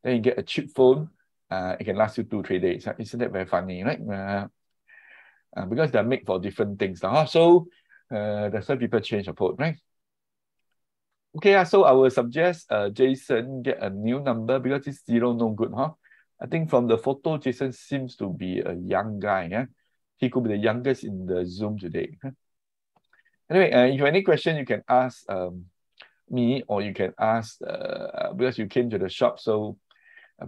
Then you get a cheap phone, it can last you 2-3 days. Isn't that very funny, right? Because they're made for different things. So that's why people change the phone, right? Okay, so I will suggest Jason get a new number because this 0 no good. I think from the photo, Jason seems to be a young guy. He could be the youngest in the Zoom today. Anyway, if you have any question, you can ask me, or you can ask, because you came to the shop, so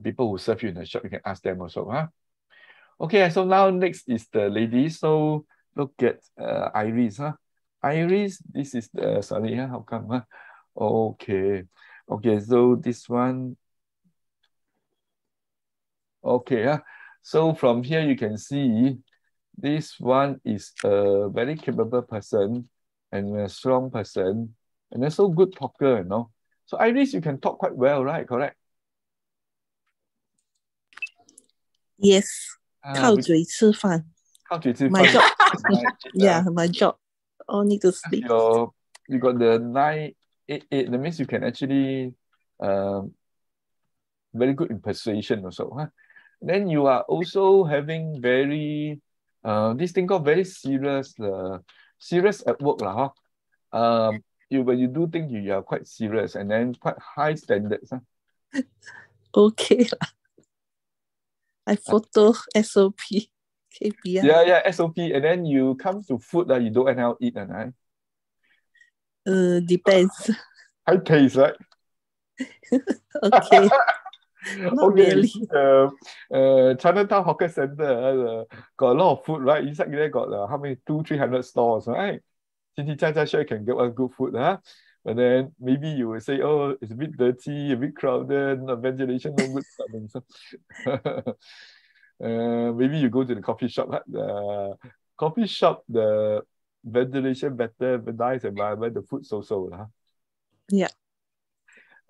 people who serve you in the shop, you can ask them also. Okay, so now next is the lady. So look at Iris. Iris, this is the, sorry, how come? Okay, so this one. Okay, so from here you can see this one is a very capable person and a strong person and also good talker, So Iris, you can talk quite well, right? Correct? Yes. 靠嘴吃饭. My job. Yeah, my job. All need to speak. You got the 988. That means you can actually very good in persuasion also. Then you are also having very this thing called very serious at work. When you do things, you are quite serious and then quite high standards. Okay. I photo SOP. KPI. Yeah, SOP. And then you come to food, you don't anyhow eat. Depends. High taste, right? Okay. Not really. Chinatown Hawker Center got a lot of food, right? Inside there got how many 200-300 stores, right? Sure you can get one good food, But then maybe you will say, oh, it's a bit dirty, a bit crowded, ventilation no good. So, maybe you go to the coffee shop. The coffee shop, the ventilation better, the nice environment, the food so. Yeah.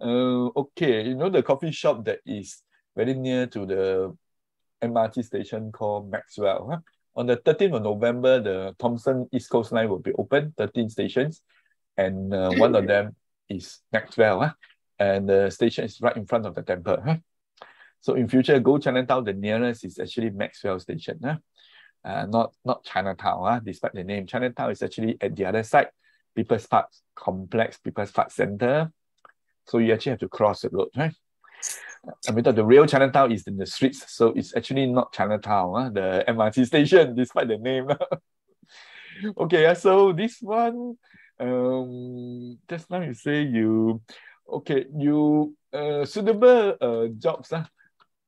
Okay, the coffee shop that is very near to the MRT station called Maxwell. On the 13th of November, the Thomson East Coast Line will be open, 13 stations, and one of them is Maxwell. And the station is right in front of the temple. So in future, go Chinatown, the nearest is actually Maxwell Station. Not Chinatown, despite the name. Chinatown is actually at the other side, People's Park Complex, People's Park Center. So you actually have to cross the road, right? I mean, the real Chinatown is in the streets, so it's actually not Chinatown, the MRT station, despite the name. Okay, so this one, just now you say suitable jobs,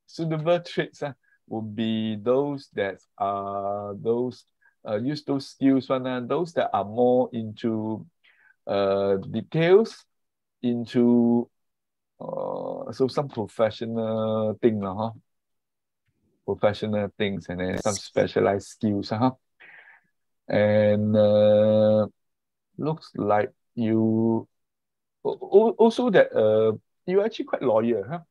suitable trades would be those that are use those skills, those that are more into details, into so some professional thing, professional things, and then some specialized skills, and looks like you also that you're actually quite loyal,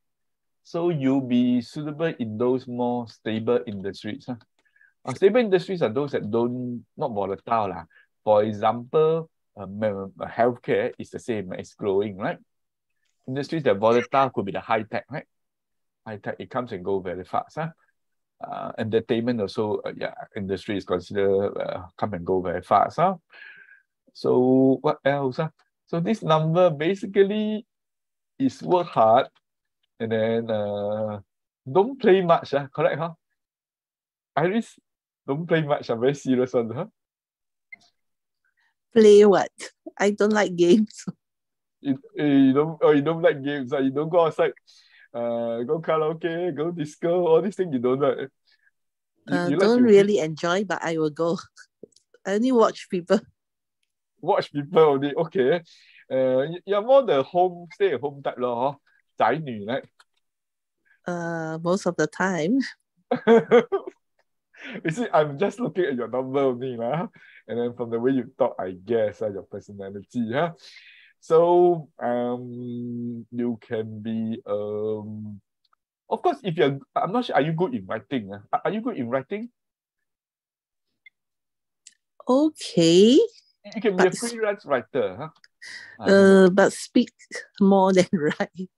so you'll be suitable in those more stable industries. Stable industries are those that not volatile. For example, healthcare is the same, it's growing, right? Industries that volatile could be the high tech, right? High tech, it comes and goes very fast. Entertainment also, industry is considered come and go very fast. So what else? So this number basically is work hard and then don't play much, correct? Iris, don't play much. I'm very serious on her. Play what? I don't like games. you don't like games, you don't go outside, go karaoke, go disco, all these things you don't like. You like don't really enjoy, but I will go. I only watch people. Watch people only, okay. You're more the stay at home type, huh? 宅女, right? Most of the time. You see, I'm just looking at your number only, and then from the way you talk, I guess your personality, huh? So you can be of course, if I'm not sure, are you good in writing? Are you good in writing? Okay. You can be a freelance writer, huh? But speak more than write.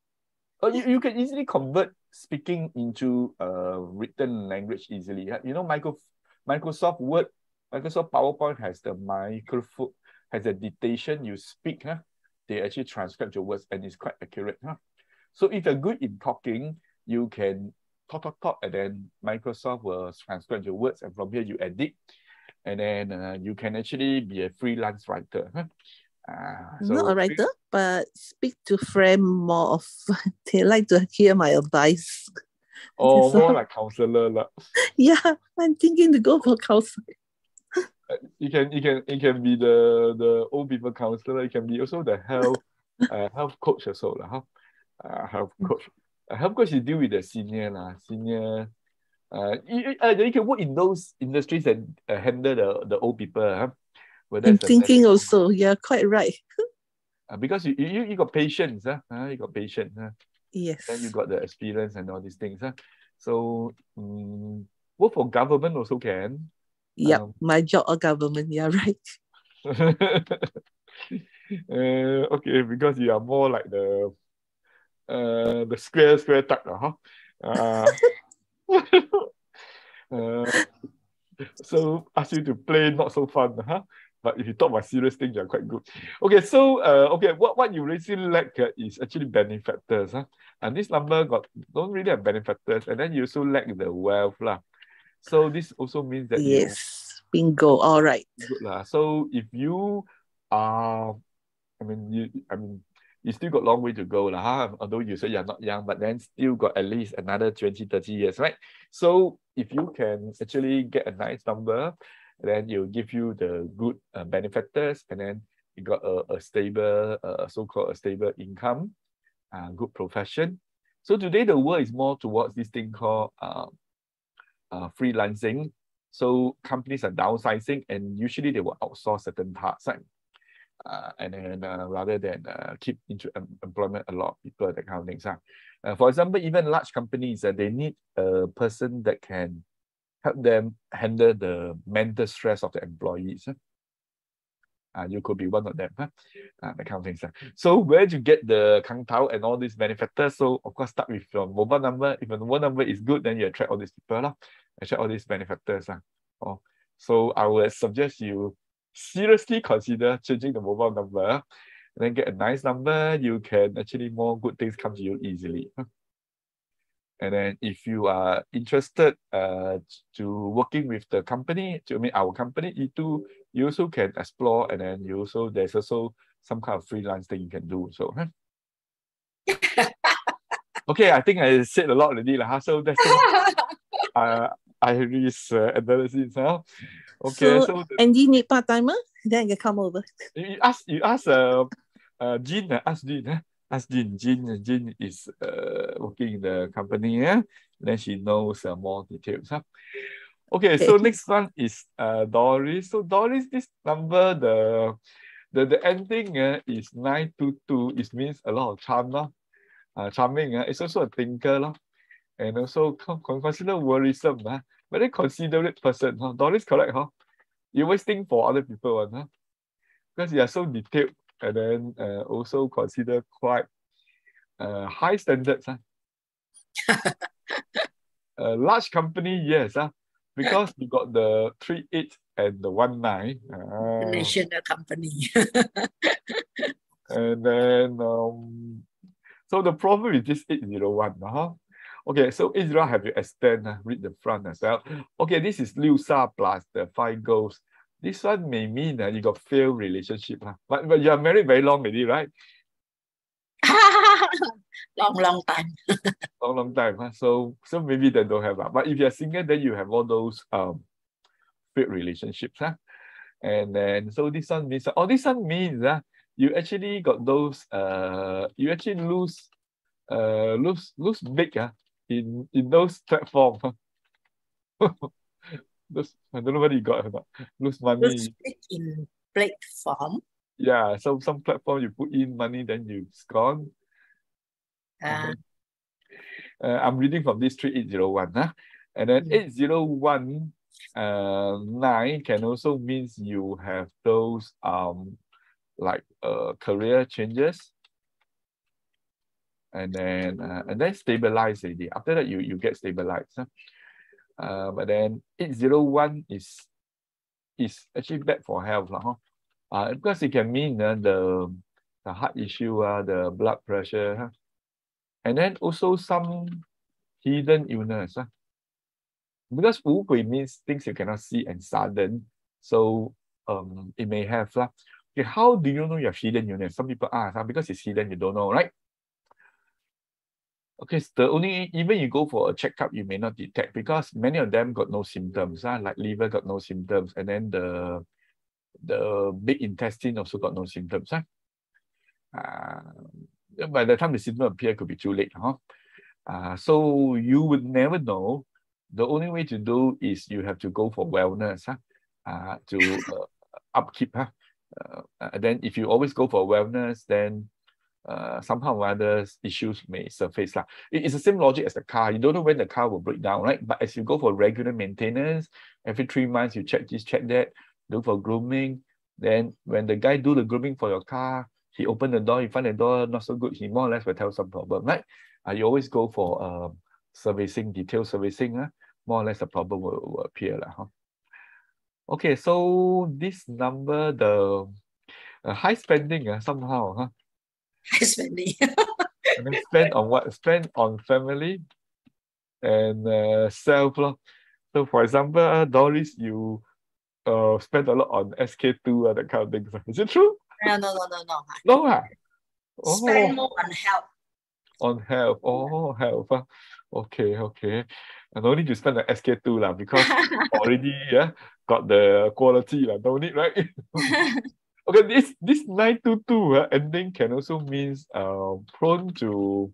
Oh, you can easily convert speaking into written language easily. You know, Microsoft Word, Microsoft PowerPoint has the microphone, has a dictation. You speak, huh? They actually transcribe your words, and it's quite accurate, huh? So if you're good in talking, you can talk, and then Microsoft will transcribe your words, and from here you edit, and then you can actually be a freelance writer, huh? So not a writer, but speak to friends more often. They like to hear my advice. Oh, more like counselor. Yeah, I'm thinking to go for counselor. You can be the old people counselor. You can be also the health coach also, huh? Health coach. Health coach, you deal with the senior. You can work in those industries and handle the old people, huh? I'm thinking also, yeah, quite right. Because you got patience, huh? You got patience, huh? Yes. Then you got the experience and all these things, huh? So work for government also can. Yep, my job or government, yeah, right. Okay, because you are more like the square type, huh? So ask you to play not so fun, huh? But if you talk about serious things, you're quite good. Okay, so what you really lack is actually benefactors, huh? And this number don't really have benefactors, and then you also lack the wealth, lah. So this also means that bingo, all right. Good lah. So if you are, you still got a long way to go, lah, huh? Although you say you're not young, but then still got at least another 20, 30 years, right? So if you can actually get a nice number, then it'll give you the good benefactors, and then you got a stable, so-called a stable income, good profession. So today the world is more towards this thing called freelancing. So companies are downsizing, and usually they will outsource certain parts, right? And then rather than keep into employment a lot of people, that kind of things. For example, even large companies, they need a person that can help them handle the mental stress of the employees. You could be one of them, that kind of things. So where do you get the Kang Tao and all these benefactors? So of course, start with your mobile number. If your mobile number is good, then you attract all these people, attract all these benefactors. So I would suggest you seriously consider changing the mobile number, and then get a nice number. You can actually more good things come to you easily. And then if you are interested to working with the company, our company, you also can explore, and then there's also some kind of freelance thing you can do. So, okay, I think I said a lot already, so that's Iris analysis now. Okay, so Andy need part timer, then you can come over. You ask Jean, ask Jean. Ask Jean. Jean is working in the company, then she knows more details. Okay, so next one is Doris. So Doris, this number, the ending is 922. It means a lot of charm, charming. It's also a thinker, and also consider worrisome, very considerate person. Doris, correct, You always think for other people, because you are so detailed, and then also consider quite high standards. Large company, yes, because you got the 38 and the 19. National company. And then, so the problem is this 801. Okay, so 801 have you extend, read the front as well. Okay, this is Liu Sha plus the 5 goals. This one may mean that you got failed relationship, but you are married very long already, right? long time. long time. Huh? So maybe they don't have that. But if you're single, then you have all those failed relationships. Huh? And then so this one means you actually got those you actually lose big in those platforms. Those, I don't know whether you got or not. Lose money. Lose big in platform. Yeah, so some platform you put in money, then it's gone. I'm reading from this 3801, huh? And then 801 9 can also means you have those like career changes, and then stabilize already. After that, you get stabilized. Huh? But then 801 is actually bad for health, huh? Because it can mean the heart issue, the blood pressure, huh? And then also some hidden illness. Huh? Because 五鬼 means things you cannot see and sudden, so it may have. Okay, how do you know you have hidden illness? Some people ask, because it's hidden, you don't know, right? Okay, so even you go for a checkup, you may not detect because many of them got no symptoms. Like liver got no symptoms, and then the big intestine also got no symptoms. By the time the symptoms appear, it could be too late. So you would never know. The only way to do is you have to go for wellness to upkeep. Then if you always go for wellness, then somehow or other issues may surface. It's the same logic as the car. You don't know when the car will break down, right? But as you go for regular maintenance, every 3 months you check this, check that, look for grooming. Then when the guy do the grooming for your car, he open the door, you find the door not so good, he more or less will tell some problem, right? You always go for servicing, detailed servicing, more or less the problem will appear. Okay, so this number, the high spending somehow. High spending. And then spend on what? Spend on family and self. So for example, Doris, you spend a lot on SK2, that kind of things. Is it true? No. No, Spend more on health. On health. Oh, health. Okay. And no need to spend on SK2 because already got the quality. No need, right? Okay, this 922 ending can also means prone to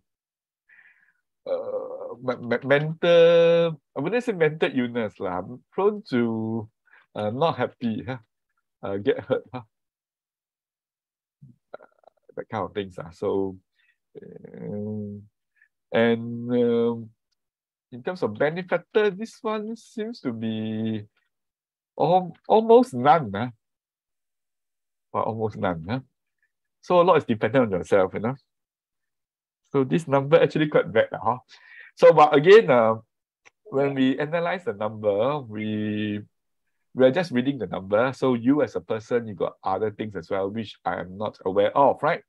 mental, I wouldn't say mental illness, prone to not happy, get hurt, that kind of things. So in terms of benefactor, this one seems to be almost none. Well, almost none. So a lot is dependent on yourself, So this number actually quite bad. So but again, when we analyze the number, we are just reading the number. So you as a person, you got other things as well, which I am not aware of, right?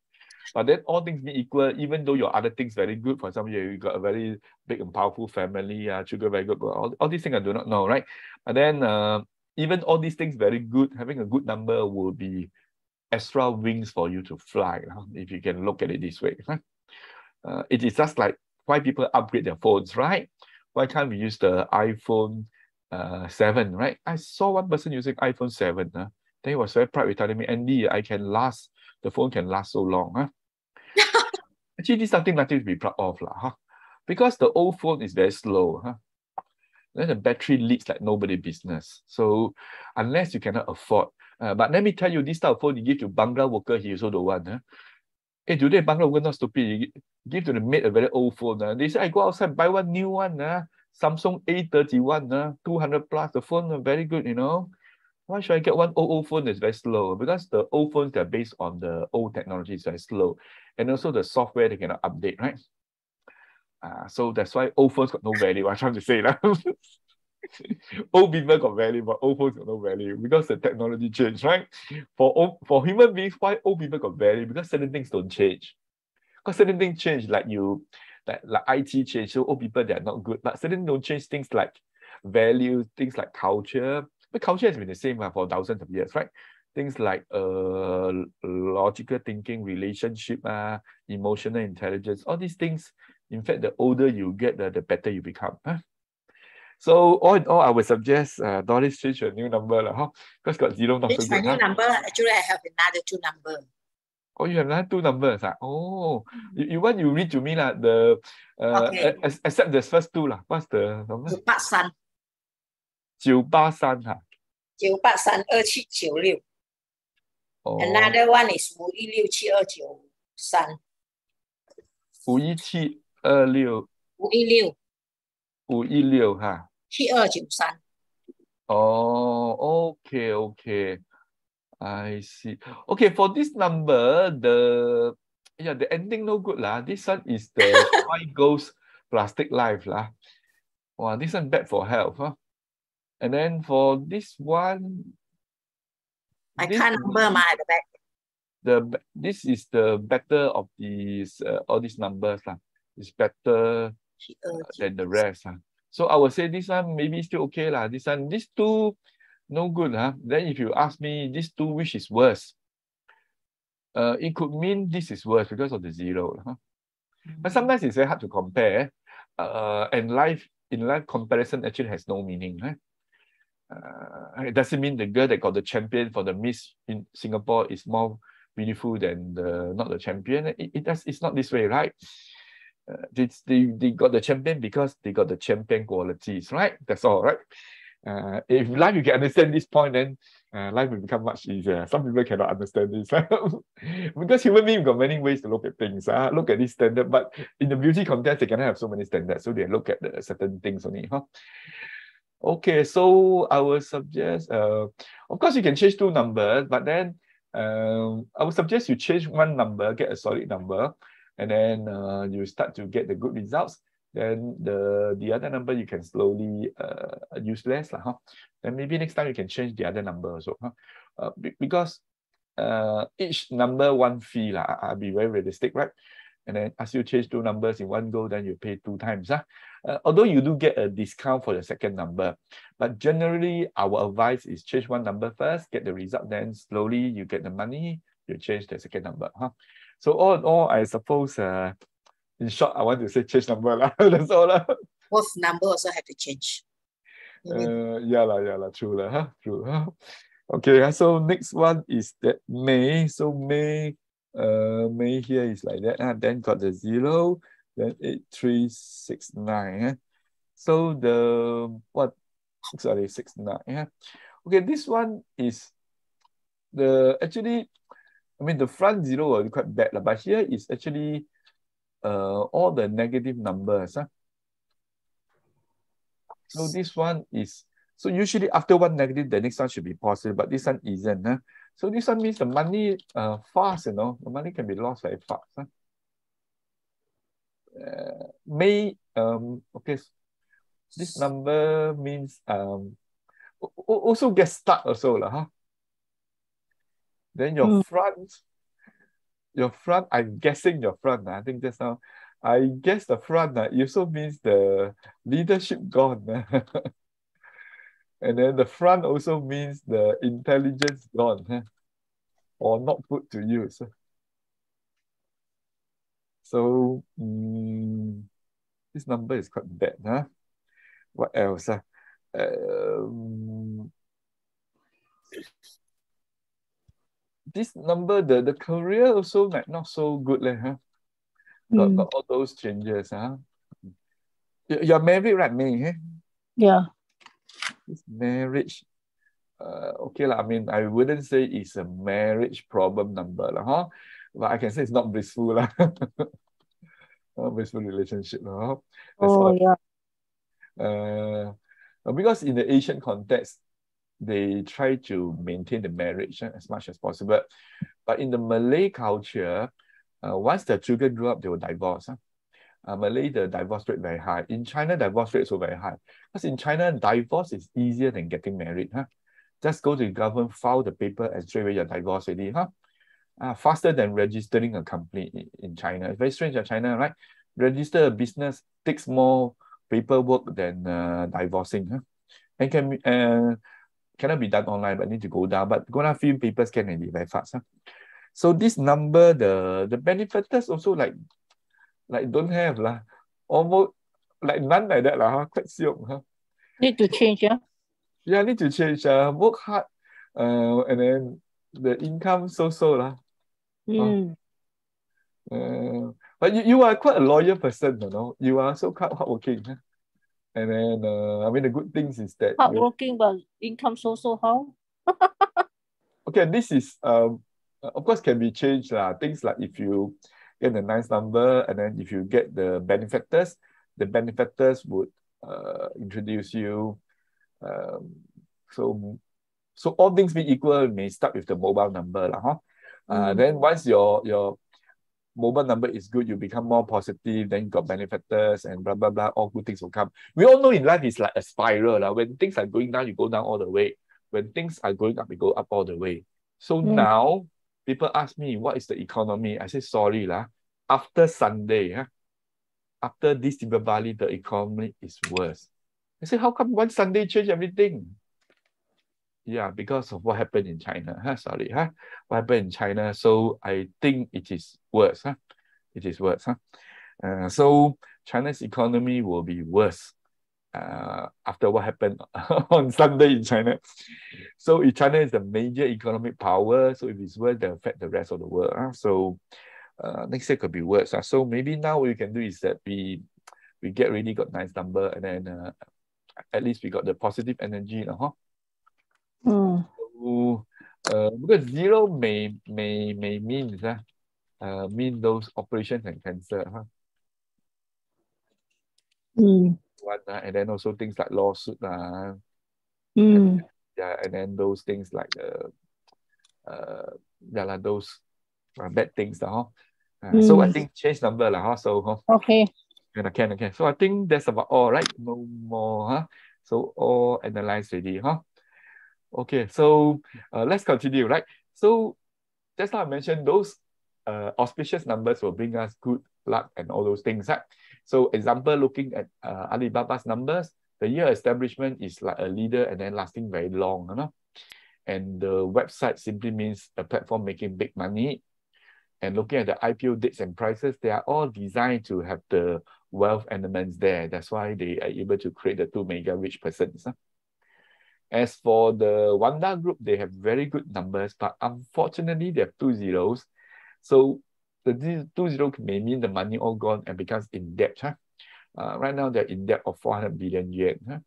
But then all things being equal, even though your other things very good, for example, you got a very big and powerful family, sugar very good, all these things I do not know, right? And then even all these things very good, having a good number will be extra wings for you to fly, if you can look at it this way. It is just like why people upgrade their phones, right? Why can't we use the iPhone 7, right? I saw one person using iPhone 7. Then he was very proud with telling me, Andy, the phone can last so long. Actually, this is something nothing to be proud of. Because the old phone is very slow. Then the battery leaks like nobody business. So unless you cannot afford, but let me tell you, this type of phone you give to Bangla worker, he also don't want. Hey, today Bangla worker not stupid. You give to the maid a very old phone. They say, I go outside, buy one new one. Samsung A31, 200 plus. The phone very good, Why should I get one old phone that's very slow? Because the old phones that are based on the old technology is very slow. And also the software they cannot update, right? So that's why old phones got no value. I'm trying to say that. Old people got value, but old phones got no value because the technology changed, right? For human beings, why old people got value? Because certain things don't change. Because certain things change, like IT change, so old people, they're not good. But certain don't change things like value, things like culture. But culture has been the same for thousands of years, right? things like logical thinking, relationship, emotional intelligence, all these things. In fact, the older you get, the better you become. Huh? So all in all, I would suggest Doris change your new number, huh? Because got zero not so good. My new number. Actually, I have another 2 numbers. Oh, you have another 2 numbers. Oh, you want you read to me lah. Okay. Except the first 2 lah. What's the number? 983 983哈。983 2796。Oh. Another one is 5167293。51726。516哈。7293。Oh, okay. I see. Okay, for this number, the ending no good lah. This one is the 5 goals plastic life lah. Wow, this one bad for health, huh? And then for this one, I can't number at the back. This is the better of these all these numbers lah. It's better than the rest. So I would say this one maybe still okay lah. These 2 no good. Then if you ask me these 2 which is worse, it could mean this is worse because of the 0. But sometimes it's very hard to compare. And in life comparison actually has no meaning. It doesn't mean the girl that got the champion for the Miss in Singapore is more beautiful than not the champion. It's not this way, right? They got the champion because they got the champion qualities, right? That's all, right? If life you can understand this point, then life will become much easier. Some people cannot understand this because human beings got many ways to look at things. Look at this standard, but in the beauty contest, they cannot have so many standards, so they look at the certain things only. Okay, so I will suggest, of course, you can change 2 numbers, but then I would suggest you change 1 number, get a solid number, and then you start to get the good results. Then the other number you can slowly use less. Then maybe next time you can change the other number also. Because each number 1 fee. I'll be very realistic, right? And then as you change 2 numbers in 1 go, then you pay 2 times. Although you do get a discount for the second number, but generally our advice is change 1 number first, get the result, then slowly you get the money, you change the second number. So all in all, I suppose in short, I want to say change number lah. That's all lah. Both number also have to change. Yeah lah, true lah. True. Okay, so next one is that May. So May here is like that. Then got the 0, then 8369. So the 69. Okay, this one is actually, I mean the front 0 was quite bad, but here is actually all the negative numbers. So this one is, so usually after 1 negative, the next one should be positive, but this one isn't. So this one means the money fast, the money can be lost very fast. Okay, this number means also get stuck also lah. Then your front, I'm guessing your front. I think just now, I guess the front it also means the leadership gone. And then the front also means the intelligence gone, or not put to use. So this number is quite bad. What else? This number, the career also not so good. Got all those changes. You're married, right, May? Yeah. This marriage, okay lah. I mean, I wouldn't say it's a marriage problem number lah, but I can say it's not blissful lah. Not blissful relationship lah. Yeah. Because in the Asian context, they try to maintain the marriage as much as possible, but in the Malay culture, once the children grow up, they will divorce. Malay, the divorce rate very high. In China, divorce rate is also very high. Because in China, divorce is easier than getting married. Just go to the government, file the paper, and straight away you're divorced already. Faster than registering a company in China. It's very strange in China, right? Register a business takes more paperwork than divorcing. And cannot be done online, but need to go down. But go down few papers can be very fast. Huh? So this number, the benefactors also like don't have lah. Almost like none like that lah. Huh? Quite siok, huh? Need to change, yeah? Yeah, need to change. Work hard. And then the income so lah. But you are quite a loyal person, you know. You are so quite hardworking. Huh? And then I mean the good things is that hardworking, but income so how? Okay, this is of course can be changed lah. Things like if you get a nice number and then if you get the benefactors would introduce you. So all things being equal, may start with the mobile number lah, huh? Then once your mobile number is good, you become more positive, then you got benefactors and blah, blah, blah, all good things will come. We all know in life it's like a spiral. When things are going down, you go down all the way. When things are going up, you go up all the way. So now, people ask me, what is the economy? I say, sorry lah. After Sunday, after this Diwali, the economy is worse. I say, how come one Sunday change everything? Yeah, because of what happened in China. Sorry, what happened in China. So I think it is worse. It is worse. So China's economy will be worse after what happened on Sunday in China. So if China is the major economic power, so if it's worse, they'll affect the rest of the world. So next year could be worse. So maybe now what we can do is that we get really got nice number, and then at least we got the positive energy. So, because zero may mean mean those operations and cancer. One, and then also things like lawsuit. And then those things like those bad things. So I think change number so okay. Okay. So I think that's about all, right? No more. So all analyzed already. Okay, so let's continue, right? So just now I mentioned those auspicious numbers will bring us good luck and all those things. Right? So example, looking at Alibaba's numbers, the year establishment is like a leader and then lasting very long. And the website simply means a platform making big money. And looking at the IPO dates and prices, they are all designed to have the wealth elements there. That's why they are able to create the 2 mega rich persons. As for the Wanda Group, they have very good numbers, but unfortunately, they have 2 zeros. So the 2 zeros may mean the money all gone and becomes in debt. Right now, they're in debt of 400 billion yen. And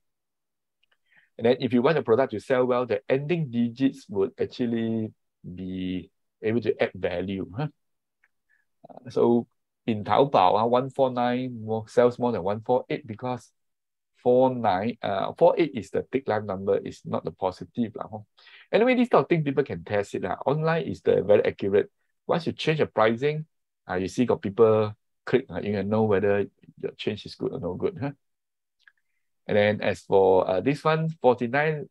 then if you want a product to sell well, the ending digits would actually be able to add value. So in Taobao, 149 sells more than 148 because 48 is the tick life number, is not the positive. Anyway, this kind of thing people can test it. Online is the very accurate. Once you change the pricing, you see got people click, you can know whether the change is good or no good. And then as for this one, 49,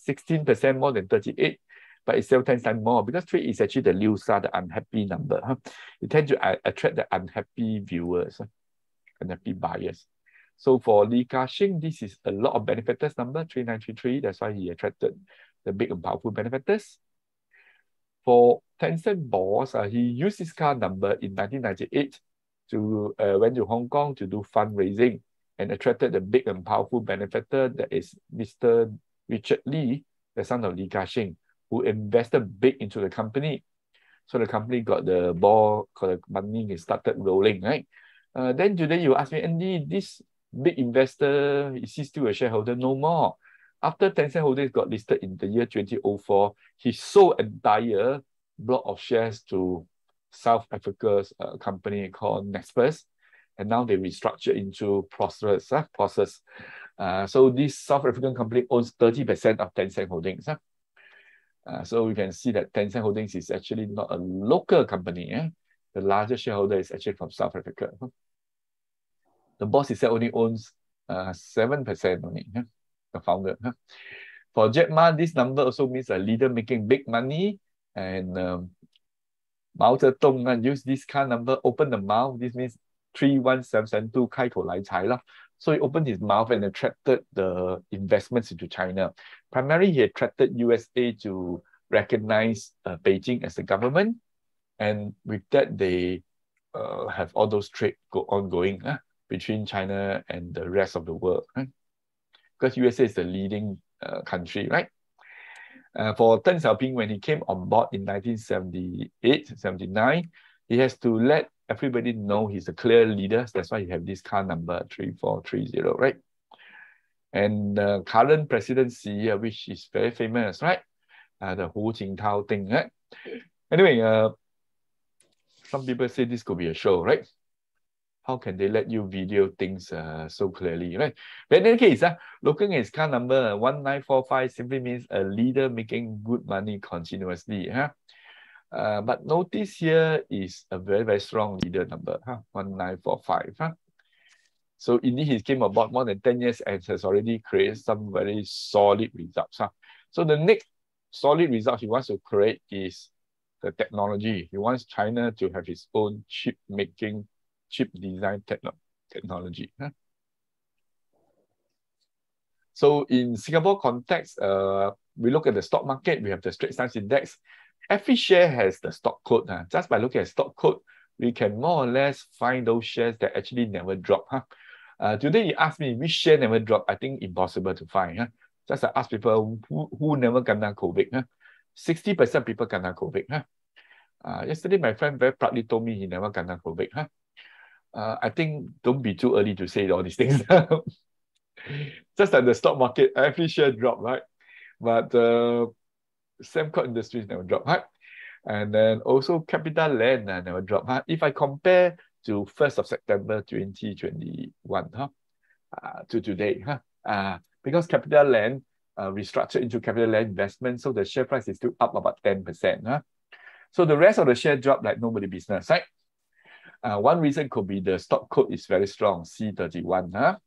16% more than 38, but it's still 10 times more because 3 is actually the Liusa, the unhappy number. It tends to attract the unhappy viewers, unhappy buyers. So for Li Ka-shing, this is a lot of benefactors number, 3933. That's why he attracted the big and powerful benefactors. For Tencent boss, he used his car number in 1998 to went to Hong Kong to do fundraising and attracted the big and powerful benefactor, that is Mr. Richard Lee, the son of Li Ka-shing, who invested big into the company. So the company got the ball, got the money, it started rolling, right? Then today you ask me, Andy, this big investor, is he still a shareholder? No more. After Tencent Holdings got listed in the year 2004, he sold entire block of shares to South Africa's company called Naspers, and now they restructured into Prosus. So this South African company owns 30% of Tencent Holdings. So you can see that Tencent Holdings is actually not a local company. The largest shareholder is actually from South Africa. The boss itself only owns 7% only, the founder. For Jack Ma, this number also means a leader making big money. And Mao Zedong used this kind of number, open the mouth. This means 31772 开口来财 lah. So he opened his mouth and attracted the investments into China. Primarily, he attracted USA to recognize Beijing as the government. And with that, they have all those trade ongoing between China and the rest of the world. Because USA is the leading country, right? For Deng Xiaoping, when he came on board in 1978, 79, he has to let everybody know he's a clear leader. That's why he have this car number 3430, right? And the current presidency, which is very famous, right? The Hu Jintao thing, right? Anyway, some people say this could be a show, right? How can they let you video things so clearly, right? But in any case, looking at his car number 1945 simply means a leader making good money continuously. But notice here is a very, very strong leader number, 1945. So indeed, he came about more than 10 years and has already created some very solid results. So the next solid result he wants to create is the technology. He wants China to have its own chip making, chip design technology. So in Singapore context, we look at the stock market, we have the Straits Times Index. Every share has the stock code. Just by looking at stock code, we can more or less find those shares that actually never drop. Today you ask me which share never drop, I think impossible to find. Just I ask people who never kena COVID. 60% people kena COVID. Yesterday my friend very proudly told me he never kena COVID. I think don't be too early to say all these things. Just like the stock market, every share drop, right? But Sembcorp Industries never drop, right? And then also CapitaLand never drop. If I compare to 1st of September 2021 to today, because CapitaLand restructured into CapitaLand Investment, so the share price is still up about 10%. So the rest of the share dropped like nobody business, right? One reason could be the stock code is very strong, C31.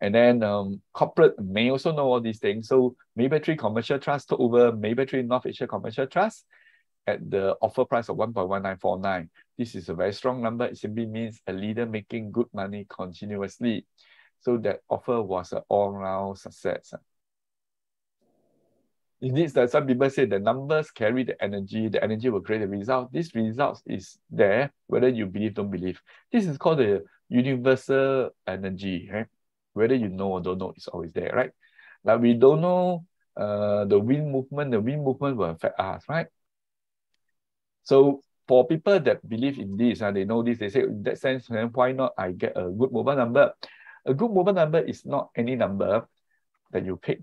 And then corporate may also know all these things. So Maybattery Commercial Trust took over Maybattery North Asia Commercial Trust at the offer price of 1.1949. This is a very strong number. It simply means a leader making good money continuously. So that offer was an all-round success. Indeed, some people say the numbers carry the energy will create the result. This result is there, whether you believe, don't believe. This is called the universal energy, right? Whether you know or don't know, it's always there, right? Like we don't know the wind movement will affect us, right? So for people that believe in this, they know this, they say, in that sense, why not I get a good mobile number? A good mobile number is not any number that you pick.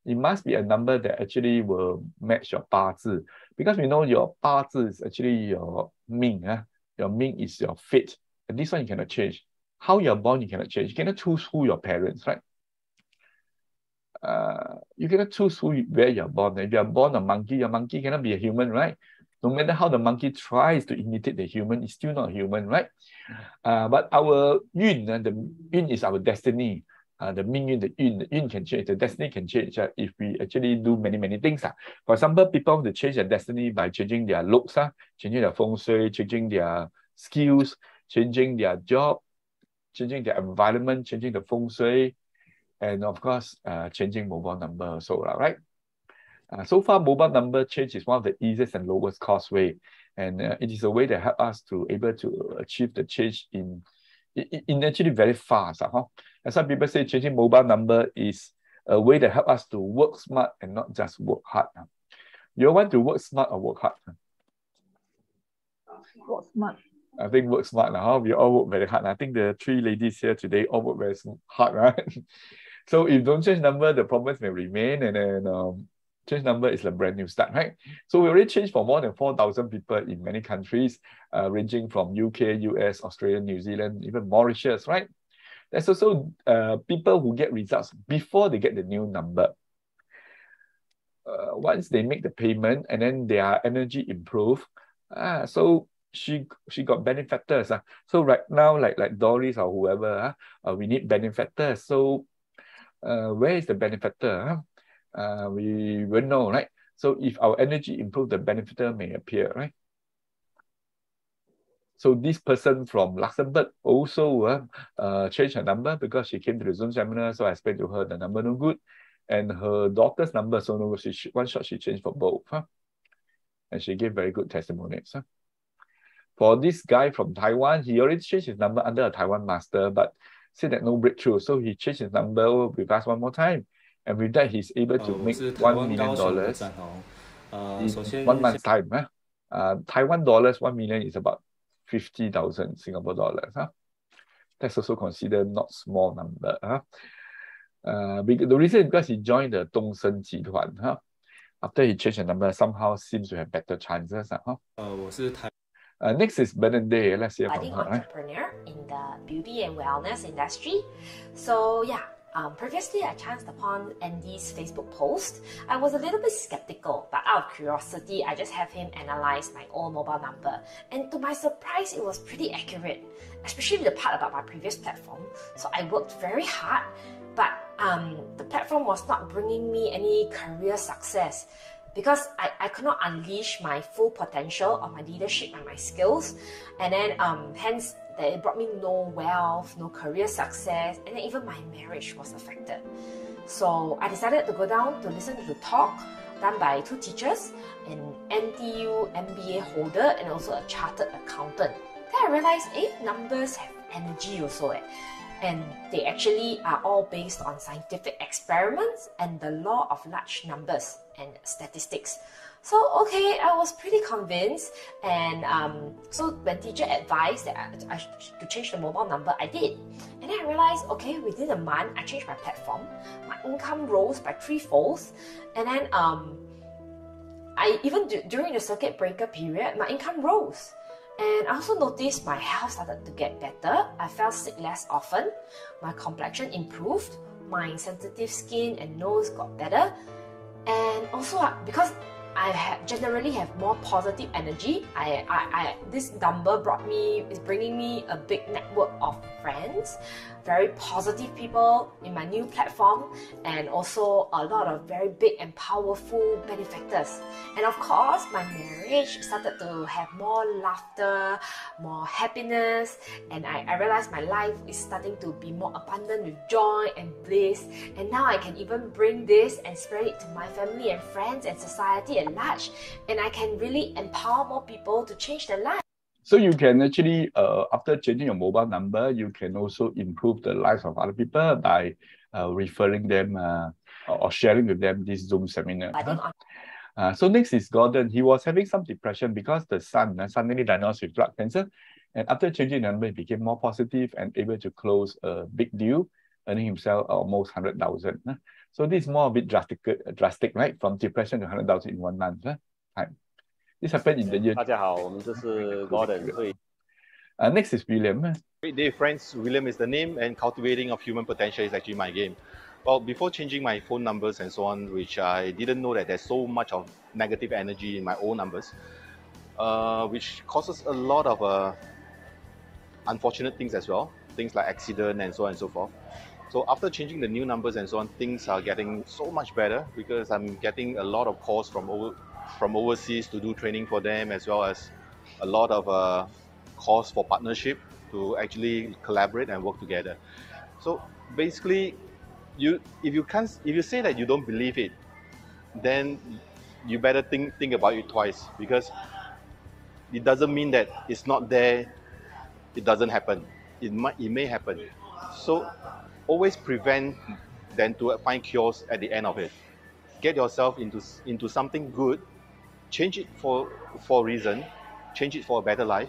It must be a number that actually will match your 八字, because we know your 八字 is actually your Ming. Your Ming is your fate. And this one you cannot change. How you're born, you cannot change. You cannot choose who your parents, right? You cannot choose where you're born. If you're born a monkey, your monkey cannot be a human, right? No matter how the monkey tries to imitate the human, it's still not human, right? But our yun, the yun is our destiny. The Mingyun, the yun can change, the destiny can change if we actually do many, many things. For example, people want to change their destiny by changing their looks, changing their feng shui, changing their skills, changing their job, changing their environment, changing the feng shui, and of course, changing mobile number also, right? So far, mobile number change is one of the easiest and lowest cost way. And it is a way that help us to able to achieve the change in actually very fast. And some people say changing mobile number is a way that help us to work smart and not just work hard. You want to work smart or work hard? Work smart. I think work smart now. We all work very hard. I think the three ladies here today all work very hard, right? So if don't change number, the problems may remain, and then change number is a brand new start, right? So we already changed for more than 4,000 people in many countries, ranging from UK, US, Australia, New Zealand, even Mauritius, right? There's also people who get results before they get the new number. Once they make the payment and then their energy improve, so she got benefactors. So right now, like Doris or whoever, we need benefactors. So where is the benefactor? We will know, right? So if our energy improves, the benefactor may appear, right? So this person from Luxembourg also changed her number because she came to the Zoom seminar. So I explained to her the number no good. And her daughter's number, so no, one shot she changed for both. And she gave very good testimonies. For this guy from Taiwan, he already changed his number under a Taiwan master, but said that no breakthrough. So he changed his number with us one more time. And with that, he's able to make $1 million in 1 month's time. Taiwan dollars, 1 million is about 50,000 Singapore dollars. That's also considered not small number. The reason is because he joined the Dongsheng Jituan. After he changed the number, somehow seems to have better chances. Next is Bernadette. Let's hear from her. Entrepreneur in the beauty and wellness industry. So yeah, previously I chanced upon Andy's Facebook post. I was a little bit skeptical, but out of curiosity, I just have him analyze my old mobile number. And to my surprise, it was pretty accurate, especially the part about my previous platform. So I worked very hard, but the platform was not bringing me any career success because I could not unleash my full potential of my leadership and my skills. And then hence, it brought me no wealth, no career success, and then even my marriage was affected. So I decided to go down to listen to the talk done by two teachers, an NTU MBA holder and also a chartered accountant. Then I realized, numbers have energy also. And they actually are all based on scientific experiments and the law of large numbers and statistics. So, okay, I was pretty convinced. And so when teacher advised that I to change the mobile number, I did. And then I realized, okay, within a month, I changed my platform. My income rose by 3-fold. And then I even during the circuit breaker period, my income rose. And I also noticed my health started to get better. I fell sick less often. My complexion improved. My sensitive skin and nose got better. And also because I generally have more positive energy, this number is bringing me a big network of friends, very positive people in my new platform, and also a lot of very big and powerful benefactors. And of course, my marriage started to have more laughter, more happiness, and I realized my life is starting to be more abundant with joy and bliss. And now I can even bring this and spread it to my family and friends and society at large. And I can really empower more people to change their lives. So you can actually, after changing your mobile number, you can also improve the lives of other people by referring them or sharing with them this Zoom seminar. So next is Gordon. He was having some depression because the son suddenly diagnosed with blood cancer. And after changing the number, he became more positive and able to close a big deal, earning himself almost 100,000. So this is more a bit drastic, right? From depression to 100,000 in 1 month. This happened in the year. 大家好，我们这是 Gordon。Next is William. Great day, friends. William is the name, and cultivating of human potential is actually my game. Well, before changing my phone numbers and so on, which I didn't know that there's so much of negative energy in my old numbers, which causes a lot of unfortunate things as well, things like accident and so on and so forth. So after changing the new numbers and so on, things are getting so much better because I'm getting a lot of calls from overseas to do training for them, as well as a lot of calls for partnership to actually collaborate and work together. So basically, if you say that you don't believe it, then you better think about it twice, because it doesn't mean that it's not there, it doesn't happen. It may happen. So always prevent than to find cures at the end of it. Get yourself into something good, change it for a reason, change it for a better life,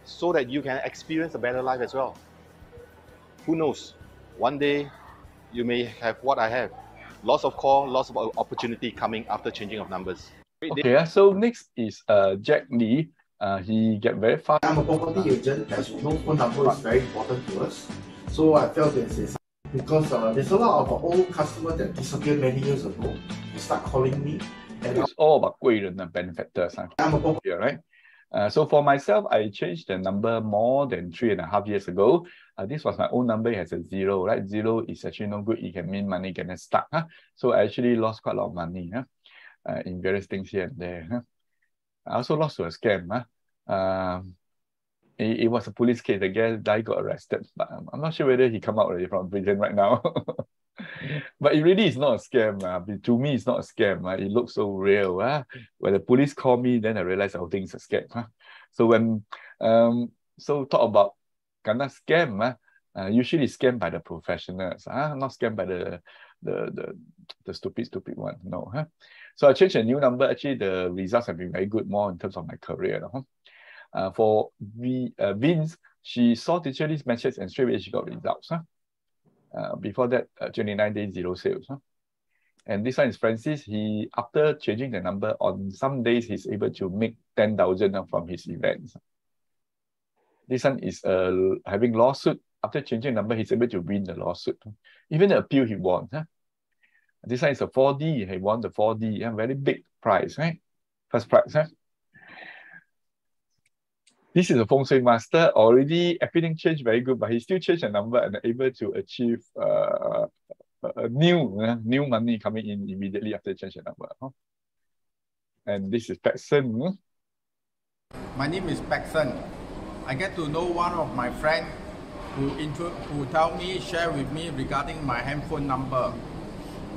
so that you can experience a better life as well. Who knows? One day you may have what I have. Lots of call, lots of opportunity coming after changing of numbers. Okay, so next is Jack Lee. He get very fast. I'm a property agent. As you know, phone number is very important to us. So I felt this because there's a lot of old customers that disappeared many years ago. They start calling me. And it's all about 贵人 and benefactors. I'm a property, right? So for myself, I changed the number more than 3.5 years ago. This was my own number. It has a 0, right? 0 is actually no good. It can mean money getting stuck. So I actually lost quite a lot of money in various things here and there. I also lost to a scam. It was a police case. The guy got arrested, but I'm not sure whether he come out already from prison right now. But it really is not a scam. To me, it's not a scam. It looks so real. When the police call me, then I realize the whole thing is a scam. So when talk about kind of scam, usually scammed by the professionals, not scammed by the stupid one. No. So I changed a new number. Actually, the results have been very good, more in terms of my career. For Vince, she saw Teacher Lee's message and straight away she got results. Before that, 29 days, 0 sales. And this one is Francis. He, after changing the number, on some days he's able to make 10,000 from his events. This one is having lawsuit. After changing the number, he's able to win the lawsuit. Even the appeal he won. This one is a 4D. He won the 4D. Very big prize, right? First prize. This is a Feng Shui master. Already everything changed very good, but he still changed the number and able to achieve a new money coming in immediately after changing the number. And this is Paxson. My name is Paxson. I get to know one of my friends who share with me regarding my handphone number.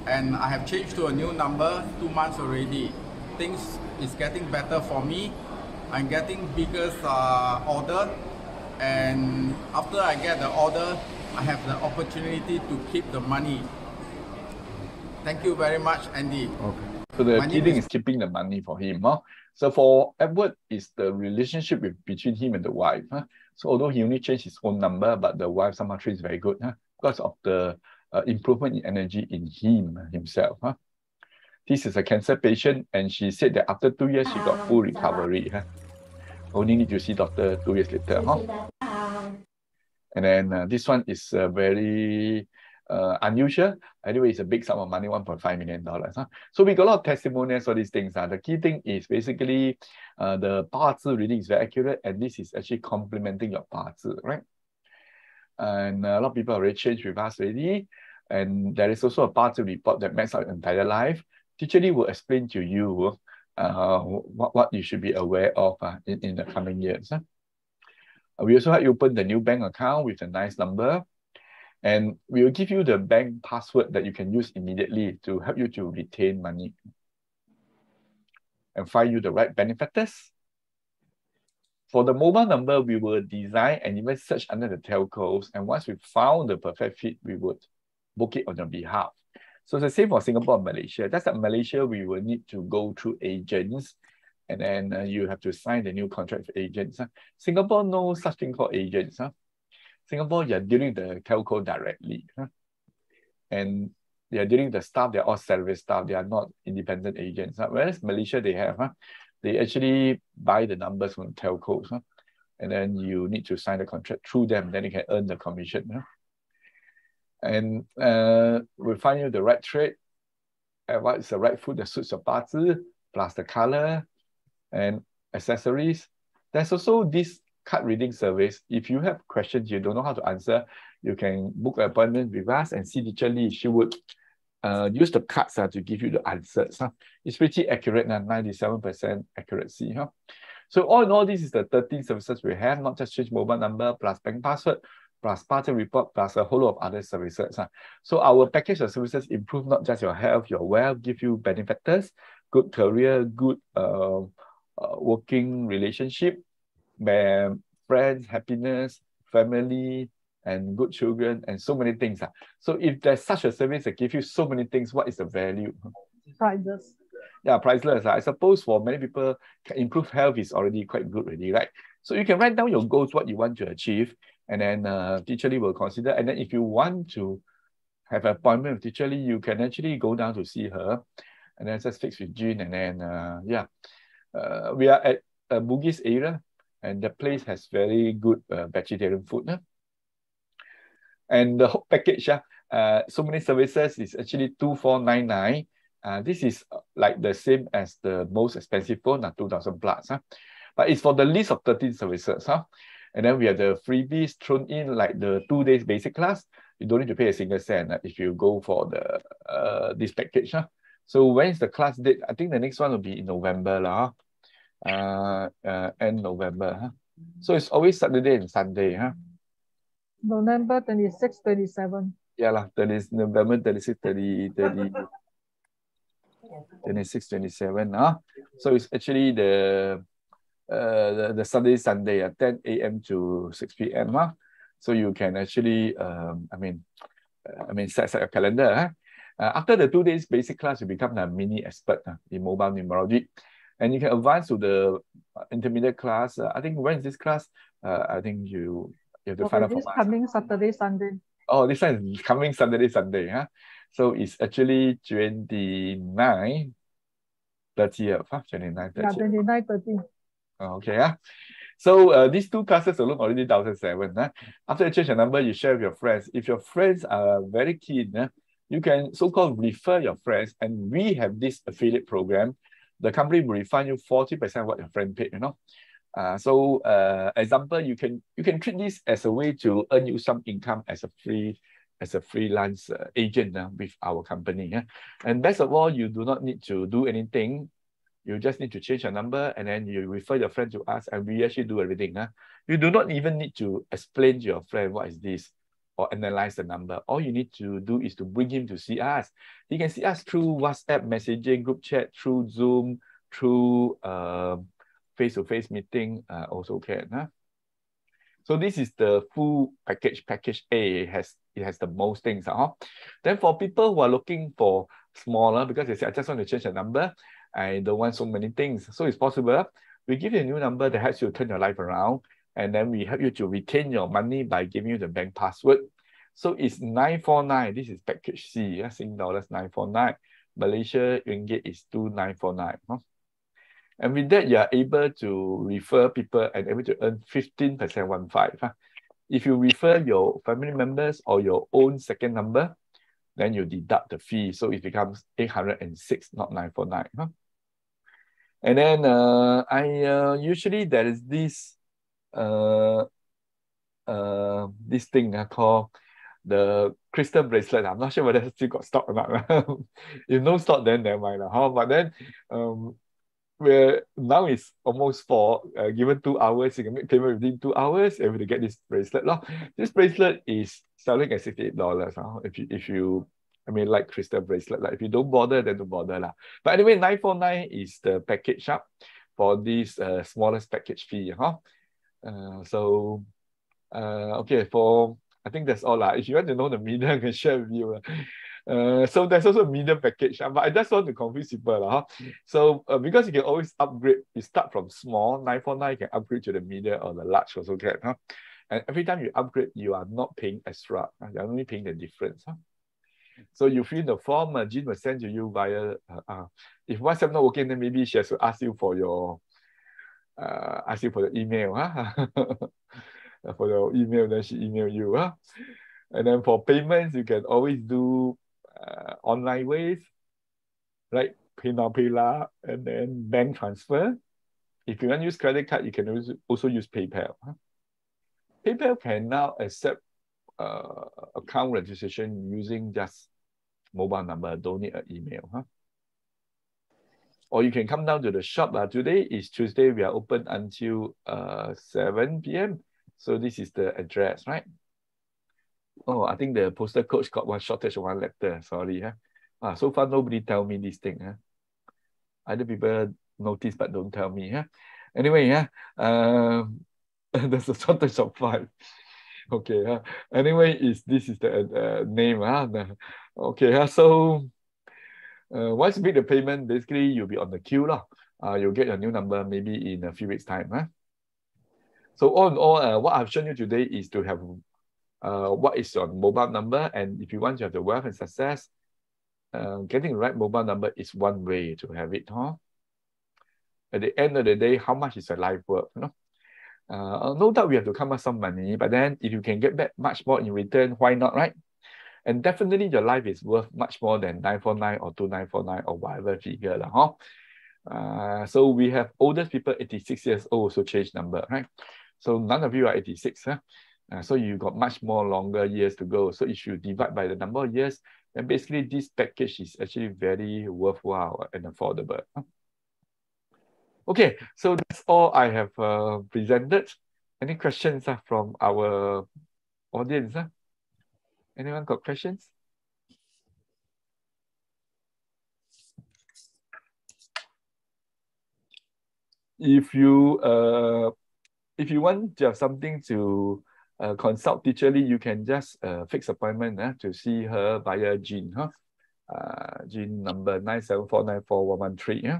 And I have changed to a new number 2 months already. Things is getting better for me. I'm getting bigger order, and after I get the order, I have the opportunity to keep the money. Thank you very much, Andy. Okay. So the key thing is keeping the money for him. So for Edward, is the relationship between him and the wife. So although he only changed his own number, but the wife somehow treats very good because of the improvement in energy in himself. This is a cancer patient, and she said that after 2 years, she got full recovery. Only need to see doctor 2 years later. And then this one is very unusual. Anyway, it's a big sum of money, $1.5 million. So we got a lot of testimonials for these things. The key thing is basically the 八字 reading is very accurate, and this is actually complementing your 八字, right? And a lot of people already changed with us already. And there is also a 八字 report that maps out your entire life. Teacher Lee will explain to you what you should be aware of in the coming years. We also have you open the new bank account with a nice number. And we will give you the bank password that you can use immediately to help you to retain money. And find you the right benefactors. For the mobile number, we will design and even search under the telcos. And once we found the perfect fit, we would book it on your behalf. So it's the same for Singapore and Malaysia. That's that Malaysia, we will need to go through agents, and then you have to sign the new contract with agents. Singapore, no such thing called agents. Singapore, you're dealing with the telco directly. And they're dealing with the staff, they're all salary staff, they are not independent agents. Whereas Malaysia, they actually buy the numbers from the telcos. And then you need to sign the contract through them, then you can earn the commission. And we'll find you the right trade, and what is the right food that suits your 八字, plus the color and accessories. There's also this card reading service. If you have questions you don't know how to answer, you can book an appointment with us and see Teacher Lee. She would use the cards to give you the answers. It's pretty accurate, 97% accuracy. So all in all, this is the 13 services we have, not just change mobile number, plus bank password, plus party report, plus a whole lot of other services. So our package of services improve not just your health, your wealth, give you benefactors, good career, good working relationship, friends, happiness, family, and good children, and so many things. So if there's such a service that gives you so many things, what is the value? Priceless. Yeah, priceless. I suppose for many people, improve health is already quite good already, right? So you can write down your goals, what you want to achieve, and then Teacher Lee will consider. And then if you want to have an appointment with Teacher Lee, you can actually go down to see her, and then just fix with Jean. And then, we are at Bugis area, and the place has very good vegetarian food. And the whole package, so many services is actually 2499. This is like the same as the most expensive phone, 2000 plus. But it's for the list of 13 services. And then we have the freebies thrown in, like the 2 days basic class. You don't need to pay a single cent if you go for the this package. So when is the class date? I think the next one will be in November, end November. So it's always Saturday and Sunday, huh? November 26, 27. Yeah, lah. November 26, 26, 27. So it's actually the Saturday, Sunday at 10 a.m. to 6 p.m. So you can actually, set your calendar. After the 2 days basic class, you become a mini expert in mobile numerology. And you can advance to the intermediate class. I think when is this class? I think you have to find out. This coming Saturday, Sunday. Oh, this one is coming Saturday, Sunday. So it's actually 29, 30th. 29, 30th. Yeah, 29, 30. Okay. So these two classes alone already 1,007. After you change your number, you share with your friends. If your friends are very keen, you can so-called refer your friends. And we have this affiliate program. The company will refund you 40% what your friend paid, example, you can treat this as a way to earn you some income as a freelance agent with our company. And best of all, you do not need to do anything. You just need to change your number and then you refer your friend to us and we actually do everything. You do not even need to explain to your friend what is this or analyze the number. All you need to do is to bring him to see us. He can see us through WhatsApp messaging, group chat, through Zoom, through face-to-face meeting also can. So this is the full package. Package A it has the most things. Then for people who are looking for smaller, because they say, I just want to change the number, I don't want so many things. So it's possible. We give you a new number that helps you to turn your life around. And then we help you to retain your money by giving you the bank password. So it's 949. This is package C. Sing dollars 949. Malaysia ringgit is 2949. And with that, you are able to refer people and able to earn 15% 15. If you refer your family members or your own second number, then you deduct the fee. So it becomes 806, not 949. And then usually there is this this thing called the crystal bracelet. I'm not sure whether it still got stock or not. If no stock, then never mind. But then where now it's almost 4, given 2 hours, you can make payment within 2 hours, able to get this bracelet. This bracelet is selling at $68. If you like crystal bracelet. If you don't bother, then don't bother. But anyway, 949 is the package up for this smallest package fee. Okay, I think that's all. If you want to know the medium, I can share with you. So there's also a medium package, but I just want to confuse people. So because you can always upgrade, you start from small, 949, you can upgrade to the medium or the large also can. And every time you upgrade, you are not paying extra. You're only paying the difference. So you fill in the form, Jean will send to you via, if WhatsApp not working, then maybe she has to ask you for your email. For your email, then she email you. And then for payments, you can always do online ways, right? PayNow, PayLah, and then bank transfer. If you want to use credit card, you can also use PayPal. PayPal can now accept account registration using just mobile number, don't need an email. Or you can come down to the shop. Today is Tuesday, we are open until 7 p.m. So this is the address, right? Oh, I think the postal coach got one shortage of one letter, sorry. So far nobody tell me this thing. Other people notice but don't tell me. Anyway, there's a shortage of 5. Okay. Anyway, this is the name. Okay. So once you make the payment, basically you'll be on the queue. You'll get your new number maybe in a few weeks' time. So all in all, what I've shown you today is to have what is your mobile number, and if you want to have the wealth and success, getting the right mobile number is one way to have it. At the end of the day, how much is your life worth? No doubt we have to come up some money, but then if you can get back much more in return, why not, right? And definitely your life is worth much more than 949 or 2949 or whatever figure. So we have oldest people 86 years old also change number, right? So none of you are 86. So you got much more longer years to go. So if you divide by the number of years, then basically this package is actually very worthwhile and affordable. Okay, so that's all I have presented. Any questions from our audience? Anyone got questions? If you want to have something to consult Teacherly, you can just fix appointment to see her via Jean, Jean number 974941113. Yeah?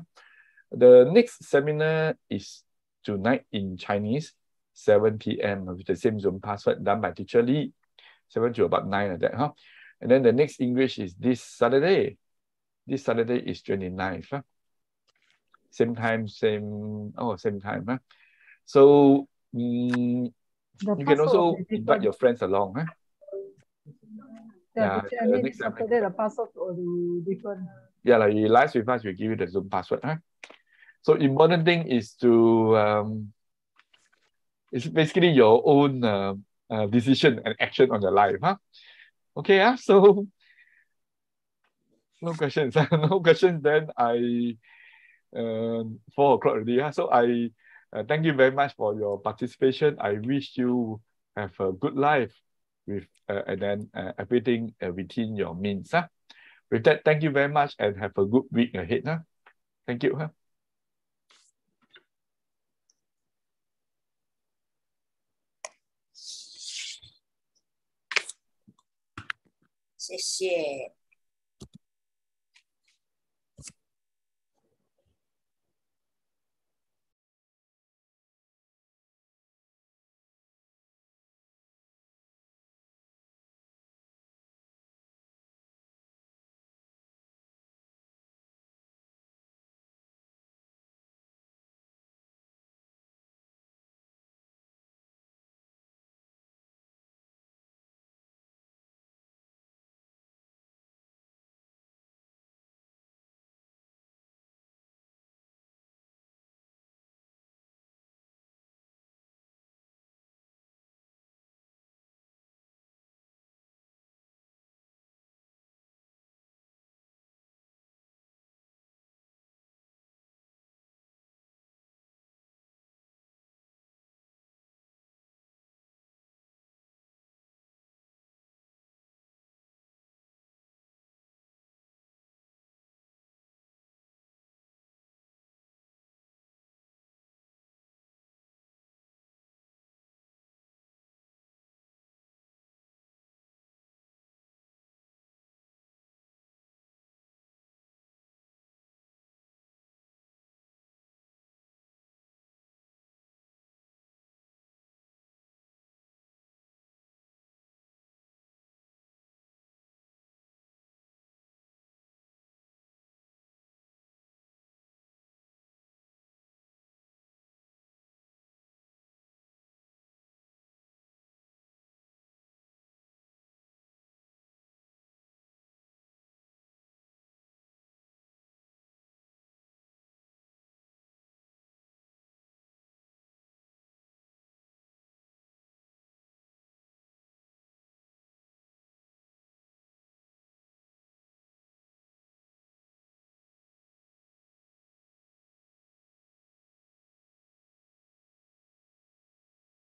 The next seminar is tonight in Chinese, 7 p.m. with the same Zoom password done by Teacherly, 7 to about 9 like that. And then the next English is this Saturday. This Saturday is 29th. Same time, same time. So you can also invite your friends along. Yeah, the next Saturday the password will be different. Yeah, like you live with us, we give you the Zoom password. So important thing is to it's basically your own decision and action on your life. Okay, so no questions. No questions. Then 4 o'clock already. So I thank you very much for your participation. I wish you have a good life with and then everything within your means. With that, thank you very much and have a good week ahead. Thank you. 谢谢。